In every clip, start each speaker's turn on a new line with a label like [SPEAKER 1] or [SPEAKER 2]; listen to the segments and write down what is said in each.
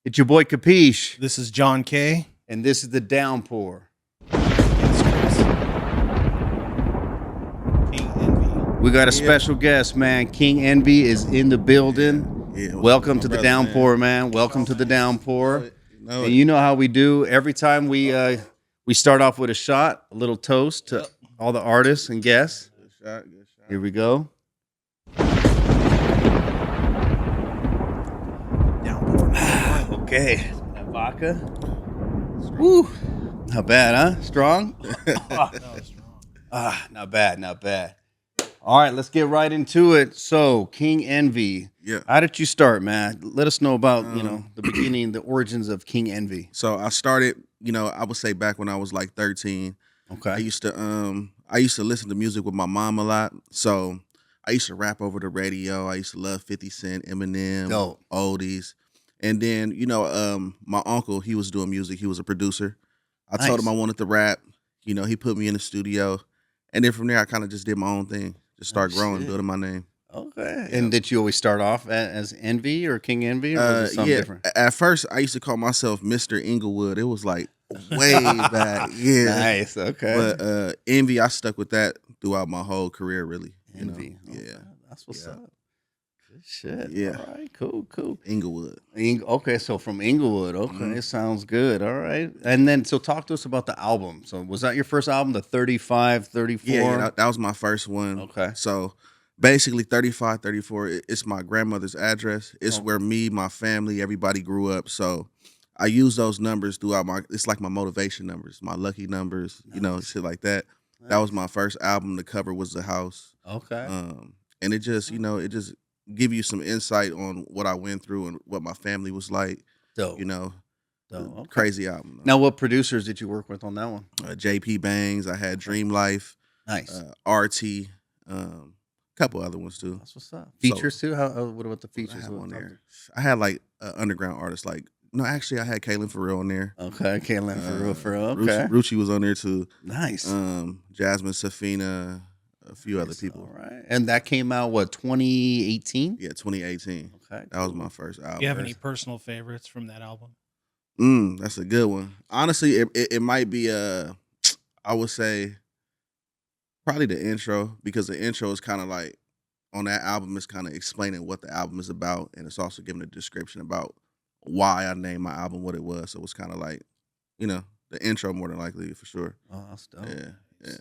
[SPEAKER 1] It's your boy Kapeash,
[SPEAKER 2] This is John K.
[SPEAKER 1] and this is the Downpour.
[SPEAKER 2] It's Chris. King Envy.
[SPEAKER 1] We got a special guest, man. King Envy is in the building.
[SPEAKER 3] Yeah,
[SPEAKER 1] Welcome to the Downpour, man. Welcome to the Downpour. And you know how we do. Every time we start off with a shot, a little toast to all the artists and guests.
[SPEAKER 3] Good shot.
[SPEAKER 1] Here we go.
[SPEAKER 2] Downpour.
[SPEAKER 1] Okay. That vodka. Woo. Not bad, huh? Strong?
[SPEAKER 2] That was strong.
[SPEAKER 1] Not bad, not bad. All right, let's get right into it. So, King Envy.
[SPEAKER 3] Yeah.
[SPEAKER 1] How did you start, man? Let us know about, the beginning, the origins of King Envy.
[SPEAKER 3] So I started, I would say back when I was like 13.
[SPEAKER 1] Okay.
[SPEAKER 3] I used to listen to music with my mom a lot. So I used to rap over the radio. I used to love 50 Cent, Eminem,
[SPEAKER 1] Dope.
[SPEAKER 3] oldies. And then, my uncle, he was doing music. He was a producer. I told him
[SPEAKER 1] Nice.
[SPEAKER 3] I wanted to rap. He put me in the studio. And then from there, I kind of just did my own thing. Just start growing,
[SPEAKER 1] shit.
[SPEAKER 3] building my name.
[SPEAKER 1] Okay.
[SPEAKER 3] Yeah.
[SPEAKER 1] And did you always start off as Envy or King Envy, or was it something different?
[SPEAKER 3] At first, I used to call myself Mr. Inglewood. It was like way back. Yeah.
[SPEAKER 1] Nice. Okay.
[SPEAKER 3] But Envy, I stuck with that throughout my whole career, really.
[SPEAKER 1] Envy.
[SPEAKER 3] Yeah.
[SPEAKER 1] Okay. That's what's
[SPEAKER 3] Yeah.
[SPEAKER 1] up. Good shit.
[SPEAKER 3] Yeah.
[SPEAKER 1] All right. Cool.
[SPEAKER 3] Inglewood.
[SPEAKER 1] Okay, so from Inglewood. Okay,
[SPEAKER 3] Mhm.
[SPEAKER 1] sounds good. All right. And then, so talk to us about the album. So was that your first album, the 35, 34?
[SPEAKER 3] Yeah, that was my first one.
[SPEAKER 1] Okay.
[SPEAKER 3] So basically 35, 34, it's my grandmother's address. It's
[SPEAKER 1] Okay.
[SPEAKER 3] where me, my family, everybody grew up. So I use those numbers throughout it's like my motivation numbers, my lucky numbers,
[SPEAKER 1] Nice.
[SPEAKER 3] shit like that. That was my first album. The cover was the house.
[SPEAKER 1] Okay.
[SPEAKER 3] And it just, it just give you some insight on what I went through and what my family was like.
[SPEAKER 1] Dope.
[SPEAKER 3] Dope.
[SPEAKER 1] Okay.
[SPEAKER 3] Crazy album.
[SPEAKER 1] Now, what producers did you work with on that one?
[SPEAKER 3] JP Bangs. I had Dream Life,
[SPEAKER 1] Nice.
[SPEAKER 3] RT, couple other ones too.
[SPEAKER 1] That's what's up. Features too? What about the
[SPEAKER 3] I
[SPEAKER 1] features?
[SPEAKER 3] had
[SPEAKER 1] What
[SPEAKER 3] one
[SPEAKER 1] talk
[SPEAKER 3] there. I had like underground artists. Like no, actually, I had Kaylin Farrell on there.
[SPEAKER 1] Okay, Kaylin for real.
[SPEAKER 3] Ruchi,
[SPEAKER 1] Okay.
[SPEAKER 3] Ruchi was on there too.
[SPEAKER 1] Nice.
[SPEAKER 3] Jasmine Safina, a few other people.
[SPEAKER 1] All right. And that came out, what, 2018?
[SPEAKER 3] Yeah, 2018.
[SPEAKER 1] Okay.
[SPEAKER 3] That was my first album.
[SPEAKER 2] Do you have any personal favorites from that album?
[SPEAKER 3] That's a good one. Honestly, it might be I would say probably the intro, because the intro is kind of like on that album is kind of explaining what the album is about, and it's also giving a description about why I named my album what it was. So it's kind of like, the intro more than likely for sure.
[SPEAKER 1] Oh, that's dope.
[SPEAKER 3] Yeah.
[SPEAKER 1] Good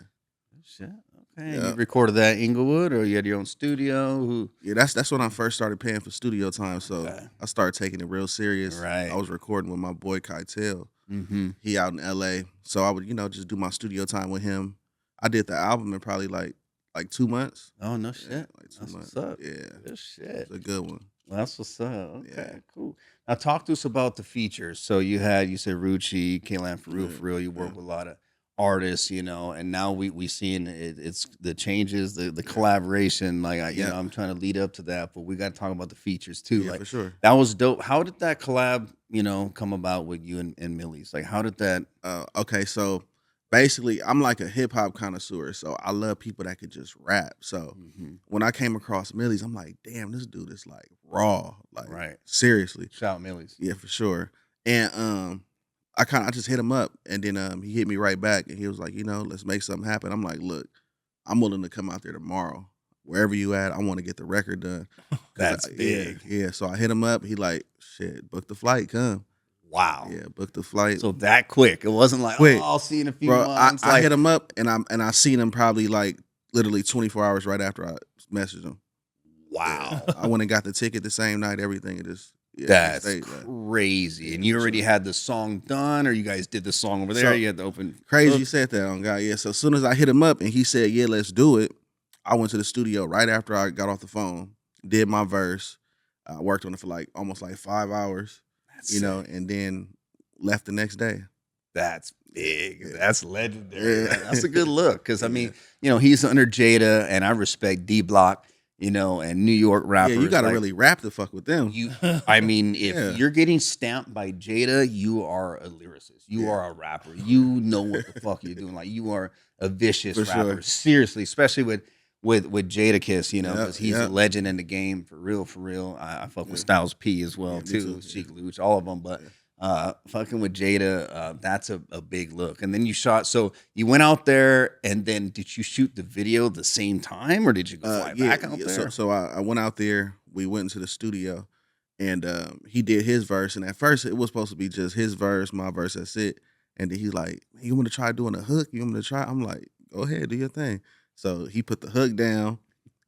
[SPEAKER 1] shit. Okay. And
[SPEAKER 3] Yeah.
[SPEAKER 1] you recorded that in Inglewood, or you had your own studio?
[SPEAKER 3] Yeah, that's when I first started paying for studio time. So
[SPEAKER 1] Okay.
[SPEAKER 3] I started taking it real serious.
[SPEAKER 1] Right.
[SPEAKER 3] I was recording with my boy Keitel.
[SPEAKER 1] Mm-hmm.
[SPEAKER 3] He out in LA. So I would, just do my studio time with him. I did the album in probably like 2 months.
[SPEAKER 1] Oh, no
[SPEAKER 3] Yeah,
[SPEAKER 1] shit.
[SPEAKER 3] like 2
[SPEAKER 1] That's
[SPEAKER 3] months.
[SPEAKER 1] what's up.
[SPEAKER 3] Yeah.
[SPEAKER 1] Good shit.
[SPEAKER 3] It's a good one.
[SPEAKER 1] Well, that's what's up. Okay,
[SPEAKER 3] Yeah.
[SPEAKER 1] cool. Now talk to us about the features. So you said Ruchi, Kaylin for real. You work
[SPEAKER 3] Yeah.
[SPEAKER 1] with a lot of artists, and now we seeing it's the changes, the collaboration. Like
[SPEAKER 3] Yeah.
[SPEAKER 1] I'm trying to lead up to that, but we got to talk about the features too.
[SPEAKER 3] Yeah,
[SPEAKER 1] Like
[SPEAKER 3] for sure.
[SPEAKER 1] that was dope. How did that collab, come about with you and Millie's? Like how did that?
[SPEAKER 3] Okay, so basically I'm like a hip hop connoisseur. So I love people that could just rap. So
[SPEAKER 1] Mhm.
[SPEAKER 3] when I came across Millie's, I'm like, damn, this dude is like raw. Like
[SPEAKER 1] Right.
[SPEAKER 3] seriously.
[SPEAKER 1] Shout out Millie's.
[SPEAKER 3] Yeah, for sure. And I just hit him up, and then he hit me right back, and he was like, let's make something happen. I'm like, look, I'm willing to come out there tomorrow, wherever you at. I want to get the record done. 'Cause
[SPEAKER 1] That's big.
[SPEAKER 3] Yeah. So I hit him up. He like, shit, book the flight, come.
[SPEAKER 1] Wow.
[SPEAKER 3] Yeah, book the flight.
[SPEAKER 1] So that quick. It wasn't like,
[SPEAKER 3] Quick.
[SPEAKER 1] oh, I'll see you in a few
[SPEAKER 3] Bro,
[SPEAKER 1] months.
[SPEAKER 3] I hit him up, and I seen him probably like literally 24 hours right after I messaged him.
[SPEAKER 1] Wow.
[SPEAKER 3] I went and got the ticket the same night. Everything. It just
[SPEAKER 1] That's
[SPEAKER 3] stayed, like,
[SPEAKER 1] crazy. And you already had the song done, or you guys did the song over there?
[SPEAKER 3] So,
[SPEAKER 1] You had the open.
[SPEAKER 3] Crazy you said that on God. Yeah. So as soon as I hit him up and he said, yeah, let's do it, I went to the studio right after I got off the phone, did my verse. I worked on it for like almost like 5 hours,
[SPEAKER 1] That's sick.
[SPEAKER 3] and then left the next day.
[SPEAKER 1] That's big.
[SPEAKER 3] Yeah.
[SPEAKER 1] That's legendary.
[SPEAKER 3] Yeah.
[SPEAKER 1] That's a good look. Because, I mean, he's under Jada, and I respect D Block, and New York rappers.
[SPEAKER 3] Yeah, you got to
[SPEAKER 1] like,
[SPEAKER 3] really rap to fuck with them.
[SPEAKER 1] I mean, if
[SPEAKER 3] Yeah.
[SPEAKER 1] you're getting stamped by Jada, you are a lyricist. You are a rapper. You know what the fuck you're doing. Like, you are a vicious
[SPEAKER 3] For
[SPEAKER 1] rapper.
[SPEAKER 3] sure.
[SPEAKER 1] Seriously, especially with with Jadakiss, you know,
[SPEAKER 3] Yep,
[SPEAKER 1] because he's a
[SPEAKER 3] yep.
[SPEAKER 1] legend in the game for real, for real. I fuck with Styles P as well
[SPEAKER 3] Yeah, me
[SPEAKER 1] too,
[SPEAKER 3] too,
[SPEAKER 1] Sheik
[SPEAKER 3] yeah.
[SPEAKER 1] Luch, all of them. But fucking with Jada, that's a big look. And then you shot. So you went out there, and then did you shoot the video the same time, or did you go fly back out there?
[SPEAKER 3] So I went out there. We went into the studio, and he did his verse. And at first, it was supposed to be just his verse, my verse. That's it. And then he's like, "You want me to try doing a hook? You want me to try?" I'm like, "Go ahead, do your thing." So he put the hook down,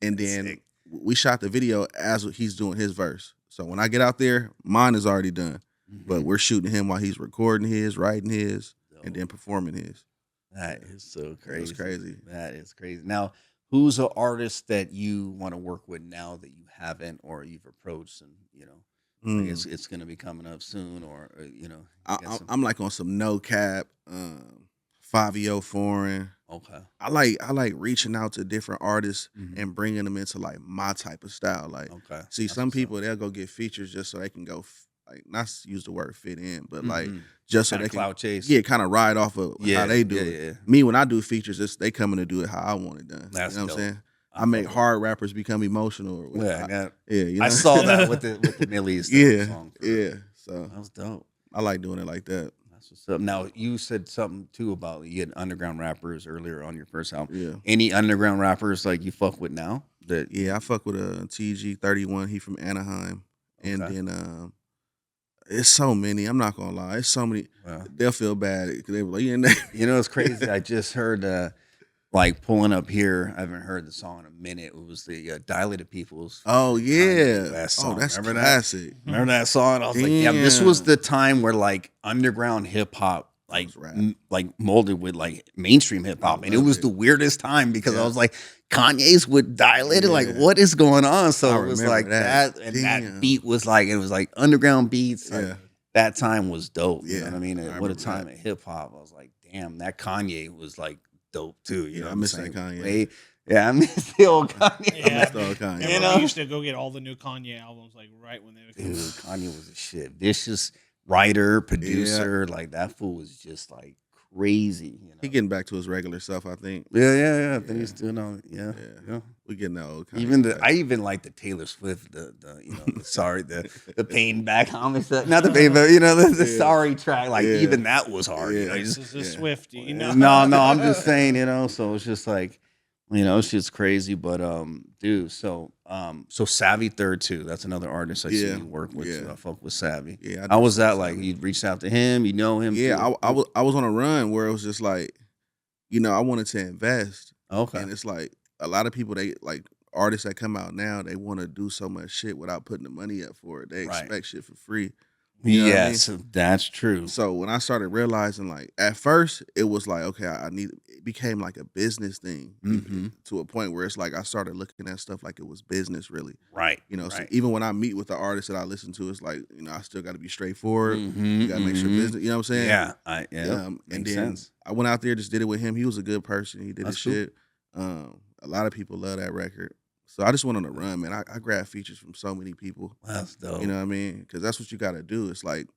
[SPEAKER 3] and then
[SPEAKER 1] Sick.
[SPEAKER 3] we shot the video as he's doing his verse. So when I get out there, mine is already done, but we're shooting him while he's recording his, writing his, and then performing his.
[SPEAKER 1] That is so crazy.
[SPEAKER 3] It's crazy.
[SPEAKER 1] That is crazy. Now, who's an artist that you want to work with now that you haven't, or you've approached, and you know, like it's going to be coming up soon, or you know,
[SPEAKER 3] I'm like on some no cap, 5EO foreign.
[SPEAKER 1] Okay.
[SPEAKER 3] I like reaching out to different artists and bringing them into like my type of style. Like,
[SPEAKER 1] Okay.
[SPEAKER 3] see,
[SPEAKER 1] That's
[SPEAKER 3] some
[SPEAKER 1] what's
[SPEAKER 3] people
[SPEAKER 1] up.
[SPEAKER 3] they'll go get features just so they can go like not use the word fit in, but like just so
[SPEAKER 1] Kinda
[SPEAKER 3] they can
[SPEAKER 1] clout chase.
[SPEAKER 3] yeah, kind of ride off of how they do
[SPEAKER 1] yeah,
[SPEAKER 3] it.
[SPEAKER 1] yeah.
[SPEAKER 3] Me when I do features, they coming to do it how I want it done.
[SPEAKER 1] That's
[SPEAKER 3] you know what
[SPEAKER 1] dope.
[SPEAKER 3] I'm saying? I
[SPEAKER 1] fuck
[SPEAKER 3] make
[SPEAKER 1] with
[SPEAKER 3] hard rappers become emotional. Or
[SPEAKER 1] Yeah,
[SPEAKER 3] you know?
[SPEAKER 1] I saw that with the Millies
[SPEAKER 3] yeah,
[SPEAKER 1] song.
[SPEAKER 3] yeah. So
[SPEAKER 1] That was dope.
[SPEAKER 3] I like doing it like that.
[SPEAKER 1] That's what's up. Now you said something too about you had underground rappers earlier on your first album.
[SPEAKER 3] Yeah.
[SPEAKER 1] Any underground rappers like you fuck with now? That
[SPEAKER 3] Yeah, I fuck with a TG31. He from Anaheim, and
[SPEAKER 1] Okay.
[SPEAKER 3] then it's so many. I'm not gonna lie, it's so many.
[SPEAKER 1] Wow.
[SPEAKER 3] They'll feel bad because they were like, "Yeah,
[SPEAKER 1] You know, it's crazy. I just heard like pulling up here. I haven't heard the song in a minute. It was the Dilated Peoples.
[SPEAKER 3] oh yeah,
[SPEAKER 1] West
[SPEAKER 3] oh
[SPEAKER 1] song.
[SPEAKER 3] that's
[SPEAKER 1] Remember that?
[SPEAKER 3] classic.
[SPEAKER 1] Remember that song? I was like, yeah, this was
[SPEAKER 3] Damn.
[SPEAKER 1] the time where like underground hip hop like
[SPEAKER 3] was rap.
[SPEAKER 1] like molded with like mainstream hip hop, and it
[SPEAKER 3] loved
[SPEAKER 1] was
[SPEAKER 3] it.
[SPEAKER 1] the weirdest time because I
[SPEAKER 3] Yeah.
[SPEAKER 1] was like, Kanye's with Dilated, like
[SPEAKER 3] Yeah.
[SPEAKER 1] what is going on? So
[SPEAKER 3] I
[SPEAKER 1] it was
[SPEAKER 3] remember
[SPEAKER 1] like
[SPEAKER 3] that.
[SPEAKER 1] and that
[SPEAKER 3] Damn.
[SPEAKER 1] beat was like it was like underground beats. Like,
[SPEAKER 3] Yeah.
[SPEAKER 1] that time was dope. You know
[SPEAKER 3] Yeah,
[SPEAKER 1] what I mean?
[SPEAKER 3] I
[SPEAKER 1] What a
[SPEAKER 3] remember
[SPEAKER 1] time
[SPEAKER 3] that.
[SPEAKER 1] at hip hop. I was like, damn, that Kanye was like dope too. You
[SPEAKER 3] Yeah,
[SPEAKER 1] know,
[SPEAKER 3] I
[SPEAKER 1] what I'm
[SPEAKER 3] miss that
[SPEAKER 1] saying?
[SPEAKER 3] Kanye.
[SPEAKER 1] Yeah, I miss the old Kanye.
[SPEAKER 2] Yeah.
[SPEAKER 3] Missed all Kanye.
[SPEAKER 2] Yeah,
[SPEAKER 1] You
[SPEAKER 2] but
[SPEAKER 1] know?
[SPEAKER 2] we used to go get all the new Kanye albums like right when they would come
[SPEAKER 1] Dude,
[SPEAKER 2] out.
[SPEAKER 1] Kanye was a shit. Vicious writer, producer, like that fool was just like crazy. You know?
[SPEAKER 3] He getting back to his regular self, I think.
[SPEAKER 1] yeah. I think he's doing all yeah.
[SPEAKER 3] We getting that old Kanye.
[SPEAKER 1] Even
[SPEAKER 3] back.
[SPEAKER 1] I even like the Taylor Swift, the you know, the pain back homage, not the pain, but you know, the
[SPEAKER 3] Yeah.
[SPEAKER 1] sorry track. Like
[SPEAKER 3] Yeah.
[SPEAKER 1] even that was hard. You
[SPEAKER 3] Yeah.
[SPEAKER 1] know,
[SPEAKER 2] This
[SPEAKER 1] just,
[SPEAKER 2] is a
[SPEAKER 3] yeah.
[SPEAKER 2] Swiftie, you know.
[SPEAKER 1] no, I'm just saying, you know. So it's just like, you know, it's just crazy. But dude, so Savvy Third too. That's another artist I see
[SPEAKER 3] Yeah.
[SPEAKER 1] you work with.
[SPEAKER 3] Yeah.
[SPEAKER 1] So I fuck with Savvy.
[SPEAKER 3] Yeah, I
[SPEAKER 1] How
[SPEAKER 3] do
[SPEAKER 1] was
[SPEAKER 3] fuck
[SPEAKER 1] that
[SPEAKER 3] with
[SPEAKER 1] like?
[SPEAKER 3] Savvy.
[SPEAKER 1] You reached out to him. You know him.
[SPEAKER 3] Yeah,
[SPEAKER 1] too?
[SPEAKER 3] I was on a run where it was just like, you know, I wanted to invest,
[SPEAKER 1] Okay.
[SPEAKER 3] and it's like a lot of people they like artists that come out now they want to do so much shit without putting the money up for it. They
[SPEAKER 1] Right.
[SPEAKER 3] expect shit for free. You know what I mean?
[SPEAKER 1] Yes, that's true.
[SPEAKER 3] So when I started realizing, like at first it was like, okay, I need. It became like a business thing to a point where it's like I started looking at stuff like it was business, really.
[SPEAKER 1] Right.
[SPEAKER 3] You know, so
[SPEAKER 1] right.
[SPEAKER 3] even when I meet with the artist that I listen to, it's like, you know, I still got to be straightforward.
[SPEAKER 1] Mhm,
[SPEAKER 3] You got to make sure
[SPEAKER 1] mhm.
[SPEAKER 3] business. You know what I'm saying?
[SPEAKER 1] Yeah.
[SPEAKER 3] And
[SPEAKER 1] Makes
[SPEAKER 3] then
[SPEAKER 1] sense.
[SPEAKER 3] I went out there, just did it with him. He was a good person. He did
[SPEAKER 1] That's
[SPEAKER 3] his
[SPEAKER 1] cool.
[SPEAKER 3] shit. A lot of people love that record. So I just went on a run, man. I grabbed features from so many people.
[SPEAKER 1] That's dope.
[SPEAKER 3] You know what I mean? Because that's what you got to do. It's like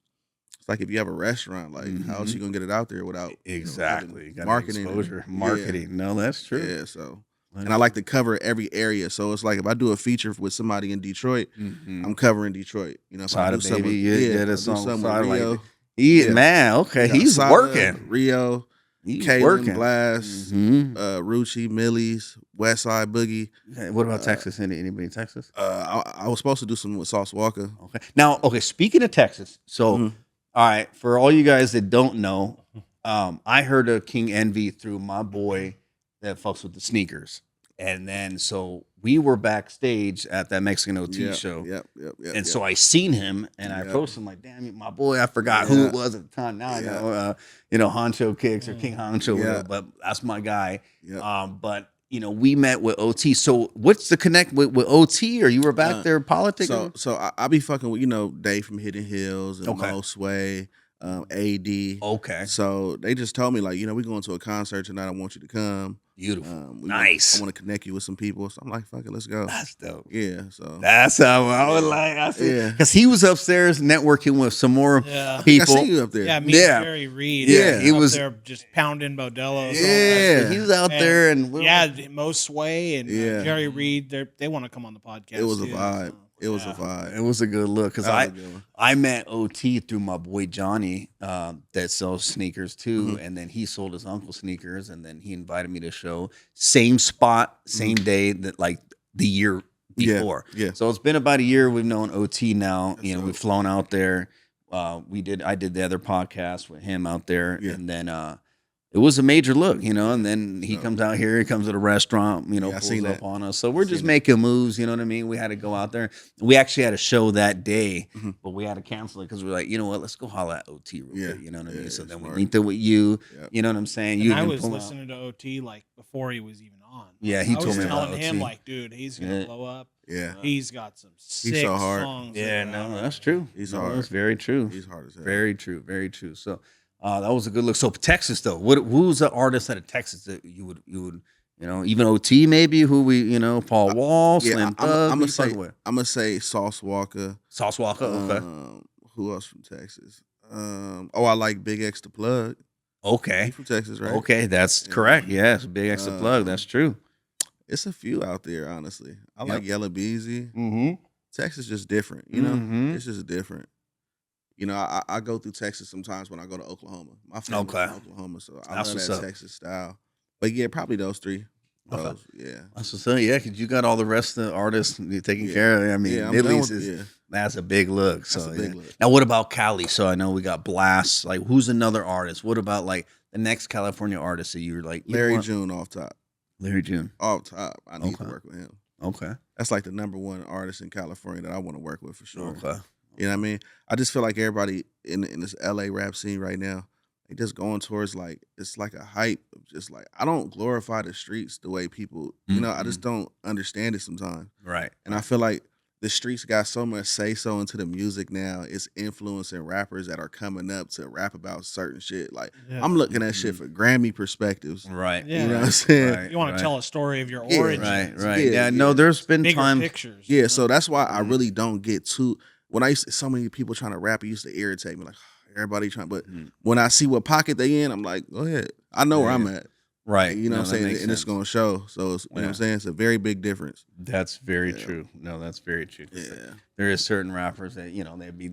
[SPEAKER 3] if you have a restaurant, like how else you gonna get it out there without
[SPEAKER 1] Exactly.
[SPEAKER 3] you
[SPEAKER 1] Got
[SPEAKER 3] know, marketing,
[SPEAKER 1] exposure,
[SPEAKER 3] and-
[SPEAKER 1] marketing. No, that's true.
[SPEAKER 3] Yeah. So and I like to cover every area. So it's like if I do a feature with somebody in Detroit,
[SPEAKER 1] Mhm.
[SPEAKER 3] I'm covering Detroit. You know, if I
[SPEAKER 1] Sada
[SPEAKER 3] do something,
[SPEAKER 1] Baby,
[SPEAKER 3] with,
[SPEAKER 1] yeah,
[SPEAKER 3] if I
[SPEAKER 1] that
[SPEAKER 3] do
[SPEAKER 1] song,
[SPEAKER 3] something
[SPEAKER 1] Sada,
[SPEAKER 3] with
[SPEAKER 1] like,
[SPEAKER 3] Rio,
[SPEAKER 1] Yeah. Man, okay,
[SPEAKER 3] we got
[SPEAKER 1] he's
[SPEAKER 3] Sada,
[SPEAKER 1] working.
[SPEAKER 3] Rio,
[SPEAKER 1] He's
[SPEAKER 3] Kaylin,
[SPEAKER 1] working.
[SPEAKER 3] Blast,
[SPEAKER 1] Mhm.
[SPEAKER 3] Rucci, Millie's, Westside Boogie.
[SPEAKER 1] Okay, what about Texas? Anybody in Texas?
[SPEAKER 3] I was supposed to do something with Sauce Walker.
[SPEAKER 1] Okay. Now, okay, speaking of Texas, so
[SPEAKER 3] Mhm.
[SPEAKER 1] all right, for all you guys that don't know, I heard of King Envy through my boy that fucks with the sneakers. And then so we were backstage at that Mexican OT show.
[SPEAKER 3] Yep.
[SPEAKER 1] And so I seen him and I
[SPEAKER 3] Yep.
[SPEAKER 1] approached him like, damn, my boy, I forgot who
[SPEAKER 3] Yeah.
[SPEAKER 1] it was at the time. Now I
[SPEAKER 3] Yeah.
[SPEAKER 1] know, Honcho Kicks or King Honcho,
[SPEAKER 3] Yeah.
[SPEAKER 1] whatever, but that's my guy.
[SPEAKER 3] Yep.
[SPEAKER 1] But you know, we met with OT. So what's the connect with OT? Or you were back there politicking?
[SPEAKER 3] So I be fucking with, you know, Dave from Hidden Hills and
[SPEAKER 1] Okay.
[SPEAKER 3] Mo Sway, AD.
[SPEAKER 1] Okay.
[SPEAKER 3] So they just told me like, you know, we going to a concert tonight. I want you to come.
[SPEAKER 1] Beautiful.
[SPEAKER 3] I
[SPEAKER 1] Nice.
[SPEAKER 3] want to connect you with some people. So I'm like, fuck it, let's go.
[SPEAKER 1] That's dope.
[SPEAKER 3] Yeah. So
[SPEAKER 1] That's how I was like. I said,
[SPEAKER 3] Yeah.
[SPEAKER 1] because he was upstairs networking with some more
[SPEAKER 2] Yeah.
[SPEAKER 3] I think I
[SPEAKER 1] people.
[SPEAKER 3] seen you up there.
[SPEAKER 2] Yeah, me
[SPEAKER 1] Yeah.
[SPEAKER 2] and Jerry Reed.
[SPEAKER 1] Yeah, he
[SPEAKER 2] up
[SPEAKER 1] was-
[SPEAKER 2] there just pounding Modelo's.
[SPEAKER 3] Yeah.
[SPEAKER 1] He was out there, and
[SPEAKER 2] Mo Sway and
[SPEAKER 3] Yeah.
[SPEAKER 2] Jerry Reed. They want to come on the podcast.
[SPEAKER 3] It was a
[SPEAKER 2] too,
[SPEAKER 3] vibe.
[SPEAKER 2] so,
[SPEAKER 3] It was a
[SPEAKER 2] yeah.
[SPEAKER 3] vibe.
[SPEAKER 1] it was a good look. Because
[SPEAKER 3] That was a good one.
[SPEAKER 1] I met OT through my boy Johnny, that sells sneakers too,
[SPEAKER 3] Mhm.
[SPEAKER 1] and then he sold his uncle sneakers, and then he invited me to show same spot, same day that like the year
[SPEAKER 3] Yeah,
[SPEAKER 1] before.
[SPEAKER 3] yeah.
[SPEAKER 1] So it's been about a year. We've known OT now.
[SPEAKER 3] That's
[SPEAKER 1] You know,
[SPEAKER 3] dope.
[SPEAKER 1] we've flown out there. I did the other podcast with him out there,
[SPEAKER 3] Yeah.
[SPEAKER 1] and then it was a major look, you know. And then he
[SPEAKER 3] Dope.
[SPEAKER 1] comes out here. He comes to the restaurant, you know,
[SPEAKER 3] Yeah, I
[SPEAKER 1] pulls
[SPEAKER 3] seen
[SPEAKER 1] up
[SPEAKER 3] that.
[SPEAKER 1] on us. So we're just
[SPEAKER 3] seen it.
[SPEAKER 1] making moves. You know what I mean? We had to go out there. We actually had a show that day,
[SPEAKER 3] Mhm.
[SPEAKER 1] but we had to cancel it because we're like, you know what? Let's go holler at OT real
[SPEAKER 3] Yeah.
[SPEAKER 1] quick. You know what I mean?
[SPEAKER 3] Yeah,
[SPEAKER 1] So then we
[SPEAKER 3] smart.
[SPEAKER 1] linked it with you.
[SPEAKER 3] Yeah.
[SPEAKER 1] You know what I'm saying?
[SPEAKER 2] And
[SPEAKER 1] You
[SPEAKER 2] I
[SPEAKER 1] even
[SPEAKER 2] was
[SPEAKER 1] pull out-
[SPEAKER 2] listening to OT like before he was even on.
[SPEAKER 1] Yeah, he
[SPEAKER 2] I was
[SPEAKER 1] told me about
[SPEAKER 2] telling him
[SPEAKER 1] OT.
[SPEAKER 2] like, dude, he's gonna
[SPEAKER 1] Yeah.
[SPEAKER 2] blow up.
[SPEAKER 3] Yeah.
[SPEAKER 2] He's got some sick
[SPEAKER 3] so hard.
[SPEAKER 2] songs.
[SPEAKER 1] Yeah,
[SPEAKER 2] that are
[SPEAKER 1] no,
[SPEAKER 2] out
[SPEAKER 1] that's
[SPEAKER 2] there.
[SPEAKER 1] true.
[SPEAKER 3] He's
[SPEAKER 1] No,
[SPEAKER 3] hard.
[SPEAKER 1] that's very true.
[SPEAKER 3] He's hard as hell.
[SPEAKER 1] Very true. Very true. So that was a good look. So Texas though, who's the artist out of Texas that you would even OT maybe who Paul Wall,
[SPEAKER 3] Yeah,
[SPEAKER 1] Slim
[SPEAKER 3] I'm
[SPEAKER 1] Thug, who
[SPEAKER 3] gonna
[SPEAKER 1] you
[SPEAKER 3] say
[SPEAKER 1] fucking with?
[SPEAKER 3] I'm gonna say Sauce Walker.
[SPEAKER 1] Sauce Walker. Okay.
[SPEAKER 3] Who else from Texas? I like Big X the Plug. He
[SPEAKER 1] Okay.
[SPEAKER 3] from Texas, right?
[SPEAKER 1] Okay, that's
[SPEAKER 3] Yeah.
[SPEAKER 1] correct. Yes, big extra plug. That's true.
[SPEAKER 3] It's a few out there, honestly. I like
[SPEAKER 1] Yep.
[SPEAKER 3] Yellow Beezy.
[SPEAKER 1] Mm-hmm.
[SPEAKER 3] Texas just different, you know.
[SPEAKER 1] Mhm.
[SPEAKER 3] It's just different. You know, I go through Texas sometimes when I go to Oklahoma. My family's
[SPEAKER 1] Okay.
[SPEAKER 3] from Oklahoma, so I
[SPEAKER 1] That's
[SPEAKER 3] love
[SPEAKER 1] what's
[SPEAKER 3] that
[SPEAKER 1] up.
[SPEAKER 3] Texas style. But yeah, probably those three.
[SPEAKER 1] Okay.
[SPEAKER 3] Those, yeah.
[SPEAKER 1] That's what's up. Yeah, because you got all the rest of the artists you're taking
[SPEAKER 3] Yeah.
[SPEAKER 1] care of. I mean,
[SPEAKER 3] Yeah, I'm
[SPEAKER 1] Middle
[SPEAKER 3] done
[SPEAKER 1] East
[SPEAKER 3] with-
[SPEAKER 1] is
[SPEAKER 3] yeah.
[SPEAKER 1] that's a big look.
[SPEAKER 3] That's
[SPEAKER 1] So
[SPEAKER 3] a big
[SPEAKER 1] yeah.
[SPEAKER 3] look.
[SPEAKER 1] Now, what about Cali? So I know we got Blast. Like, who's another artist? What about like the next California artist that you were like, you know
[SPEAKER 3] Larry
[SPEAKER 1] what?
[SPEAKER 3] June off top.
[SPEAKER 1] Larry June.
[SPEAKER 3] Off top. I need to
[SPEAKER 1] Okay.
[SPEAKER 3] work with him.
[SPEAKER 1] Okay.
[SPEAKER 3] That's like the #1 artist in California that I want to work with for sure.
[SPEAKER 1] Okay.
[SPEAKER 3] You know what I mean? I just feel like everybody in this LA rap scene right now, they just going towards like it's like a hype of just like I don't glorify the streets the way people, you know, I just don't understand it sometimes.
[SPEAKER 1] Right.
[SPEAKER 3] And I feel like the streets got so much say so into the music now. It's influencing rappers that are coming up to rap about certain shit. Like
[SPEAKER 2] Yeah.
[SPEAKER 3] I'm looking at shit for Grammy perspectives.
[SPEAKER 1] Right.
[SPEAKER 2] Yeah.
[SPEAKER 3] You know what I'm saying?
[SPEAKER 1] Right.
[SPEAKER 2] You want to tell a story of your
[SPEAKER 3] Yeah.
[SPEAKER 2] origins.
[SPEAKER 1] Right. Right.
[SPEAKER 3] Yeah,
[SPEAKER 1] Yeah. No,
[SPEAKER 3] yeah.
[SPEAKER 1] there's been
[SPEAKER 2] Bigger
[SPEAKER 1] times.
[SPEAKER 2] pictures.
[SPEAKER 3] Yeah,
[SPEAKER 2] you know?
[SPEAKER 3] so that's why I
[SPEAKER 1] Mhm.
[SPEAKER 3] really don't get too. When I used to, so many people trying to rap, it used to irritate me. Like everybody trying, but
[SPEAKER 1] Mhm.
[SPEAKER 3] when I see what pocket they in, I'm like, go ahead. I know where I'm at.
[SPEAKER 1] Right.
[SPEAKER 3] You know
[SPEAKER 1] No,
[SPEAKER 3] what I'm
[SPEAKER 1] that
[SPEAKER 3] saying,
[SPEAKER 1] makes
[SPEAKER 3] and it's
[SPEAKER 1] sense.
[SPEAKER 3] gonna show. So it's, you know what
[SPEAKER 1] Yeah.
[SPEAKER 3] I'm saying, it's a very big difference.
[SPEAKER 1] That's very
[SPEAKER 3] Yeah.
[SPEAKER 1] true. No, that's very true.
[SPEAKER 3] Yeah,
[SPEAKER 1] There is certain rappers that they'd be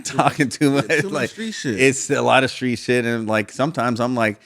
[SPEAKER 1] talking too much.
[SPEAKER 3] too much
[SPEAKER 1] Like
[SPEAKER 3] street shit.
[SPEAKER 1] it's a lot of street shit, and like sometimes I'm like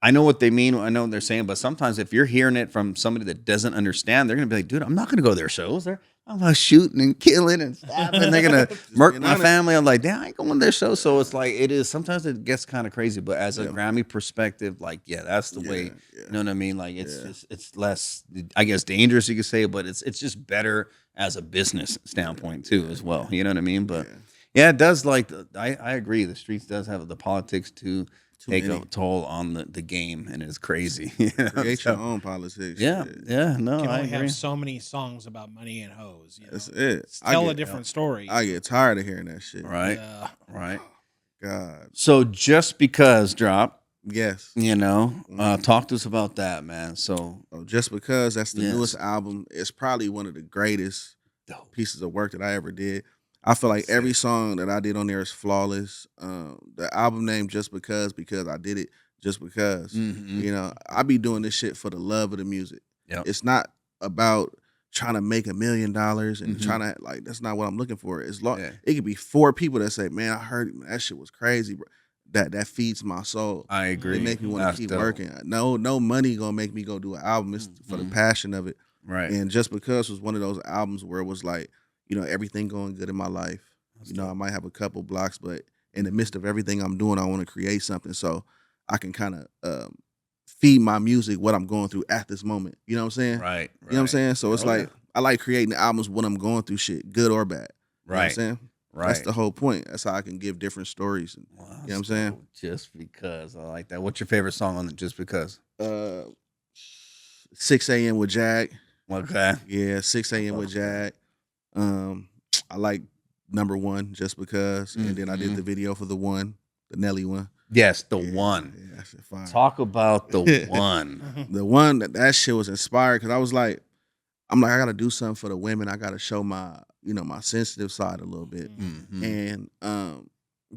[SPEAKER 1] I know what they mean, I know what they're saying, but sometimes if you're hearing it from somebody that doesn't understand, they're gonna be like, dude, I'm not gonna go to their shows. I'm about shooting and killing and stabbing. They're gonna murk
[SPEAKER 3] being
[SPEAKER 1] my
[SPEAKER 3] honest.
[SPEAKER 1] family. I'm like, damn, I ain't going to their show. So it's like it is. Sometimes it gets kind of crazy, but as a
[SPEAKER 3] Yeah.
[SPEAKER 1] Grammy perspective, like that's the way.
[SPEAKER 3] Yeah.
[SPEAKER 1] You know what I mean? Like it's
[SPEAKER 3] Yeah.
[SPEAKER 1] just, it's less, I guess, dangerous you could say, but it's just better as a business standpoint too, as well. You know what I mean? But yeah, it does. Like I agree. The streets does have the politics to
[SPEAKER 3] Too
[SPEAKER 1] take
[SPEAKER 3] many.
[SPEAKER 1] a toll on the game, and it's crazy. You know?
[SPEAKER 3] Create
[SPEAKER 1] So,
[SPEAKER 3] your own politics.
[SPEAKER 1] yeah,
[SPEAKER 3] shit.
[SPEAKER 1] yeah. No,
[SPEAKER 2] You can
[SPEAKER 1] I
[SPEAKER 2] only
[SPEAKER 1] agree.
[SPEAKER 2] have so many songs about money and hoes. You know?
[SPEAKER 3] That's it.
[SPEAKER 2] Tell a different story.
[SPEAKER 3] I get tired of hearing that shit.
[SPEAKER 1] Right,
[SPEAKER 2] Yeah.
[SPEAKER 1] right.
[SPEAKER 3] God.
[SPEAKER 1] So just because drop,
[SPEAKER 3] Yes.
[SPEAKER 1] talk to us about that, man. So
[SPEAKER 3] So just because that's the
[SPEAKER 1] Yes.
[SPEAKER 3] newest album, it's probably one of the greatest
[SPEAKER 1] dope.
[SPEAKER 3] pieces of work that I ever did. I feel like every song that I did on there is flawless. The album name Just Because I did it just because.
[SPEAKER 1] Mhm.
[SPEAKER 3] You know, I be doing this shit for the love of the music.
[SPEAKER 1] Yep.
[SPEAKER 3] It's not about trying to make $1 million and
[SPEAKER 1] Mhm.
[SPEAKER 3] trying to like that's not what I'm looking for. It's long
[SPEAKER 1] Yeah.
[SPEAKER 3] it could be 4 people that say, man, I heard it, man, that shit was crazy, bro. That feeds my soul.
[SPEAKER 1] I agree.
[SPEAKER 3] It make me want
[SPEAKER 1] That's
[SPEAKER 3] to keep
[SPEAKER 1] dope.
[SPEAKER 3] working. No money gonna make me go do an album. It's for the
[SPEAKER 1] Mhm.
[SPEAKER 3] passion of it.
[SPEAKER 1] Right.
[SPEAKER 3] And Just Because was one of those albums where it was like, everything going good in my life.
[SPEAKER 1] That's
[SPEAKER 3] I might have a couple blocks, but in the midst of everything I'm doing, I want to create something so I can kind of feed my music what I'm going through at this moment. You know what I'm saying?
[SPEAKER 1] Right.
[SPEAKER 3] You know what I'm saying? So it's
[SPEAKER 1] Oh,
[SPEAKER 3] like
[SPEAKER 1] yeah.
[SPEAKER 3] I like creating albums when I'm going through shit, good or bad. You know what I'm
[SPEAKER 1] Right.
[SPEAKER 3] saying?
[SPEAKER 1] Right.
[SPEAKER 3] That's the whole point. That's how I can give different stories.
[SPEAKER 1] Wow,
[SPEAKER 3] you know what I'm
[SPEAKER 1] that's
[SPEAKER 3] saying?
[SPEAKER 1] dope. Just because I like that. What's your favorite song on it? Just because.
[SPEAKER 3] 6 a.m. with Jag.
[SPEAKER 1] Okay.
[SPEAKER 3] Yeah, 6 a.m. with Jag. I like #1 just because. And then I did
[SPEAKER 1] Mhm.
[SPEAKER 3] the video for the Nelly one.
[SPEAKER 1] Yes, the
[SPEAKER 3] Yeah,
[SPEAKER 1] one.
[SPEAKER 3] Yeah, that shit fire.
[SPEAKER 1] Talk about the one.
[SPEAKER 3] The one that shit was inspired because I was like, I'm like, I gotta do something for the women. I gotta show my, my sensitive side a little bit.
[SPEAKER 1] Mhm.
[SPEAKER 3] And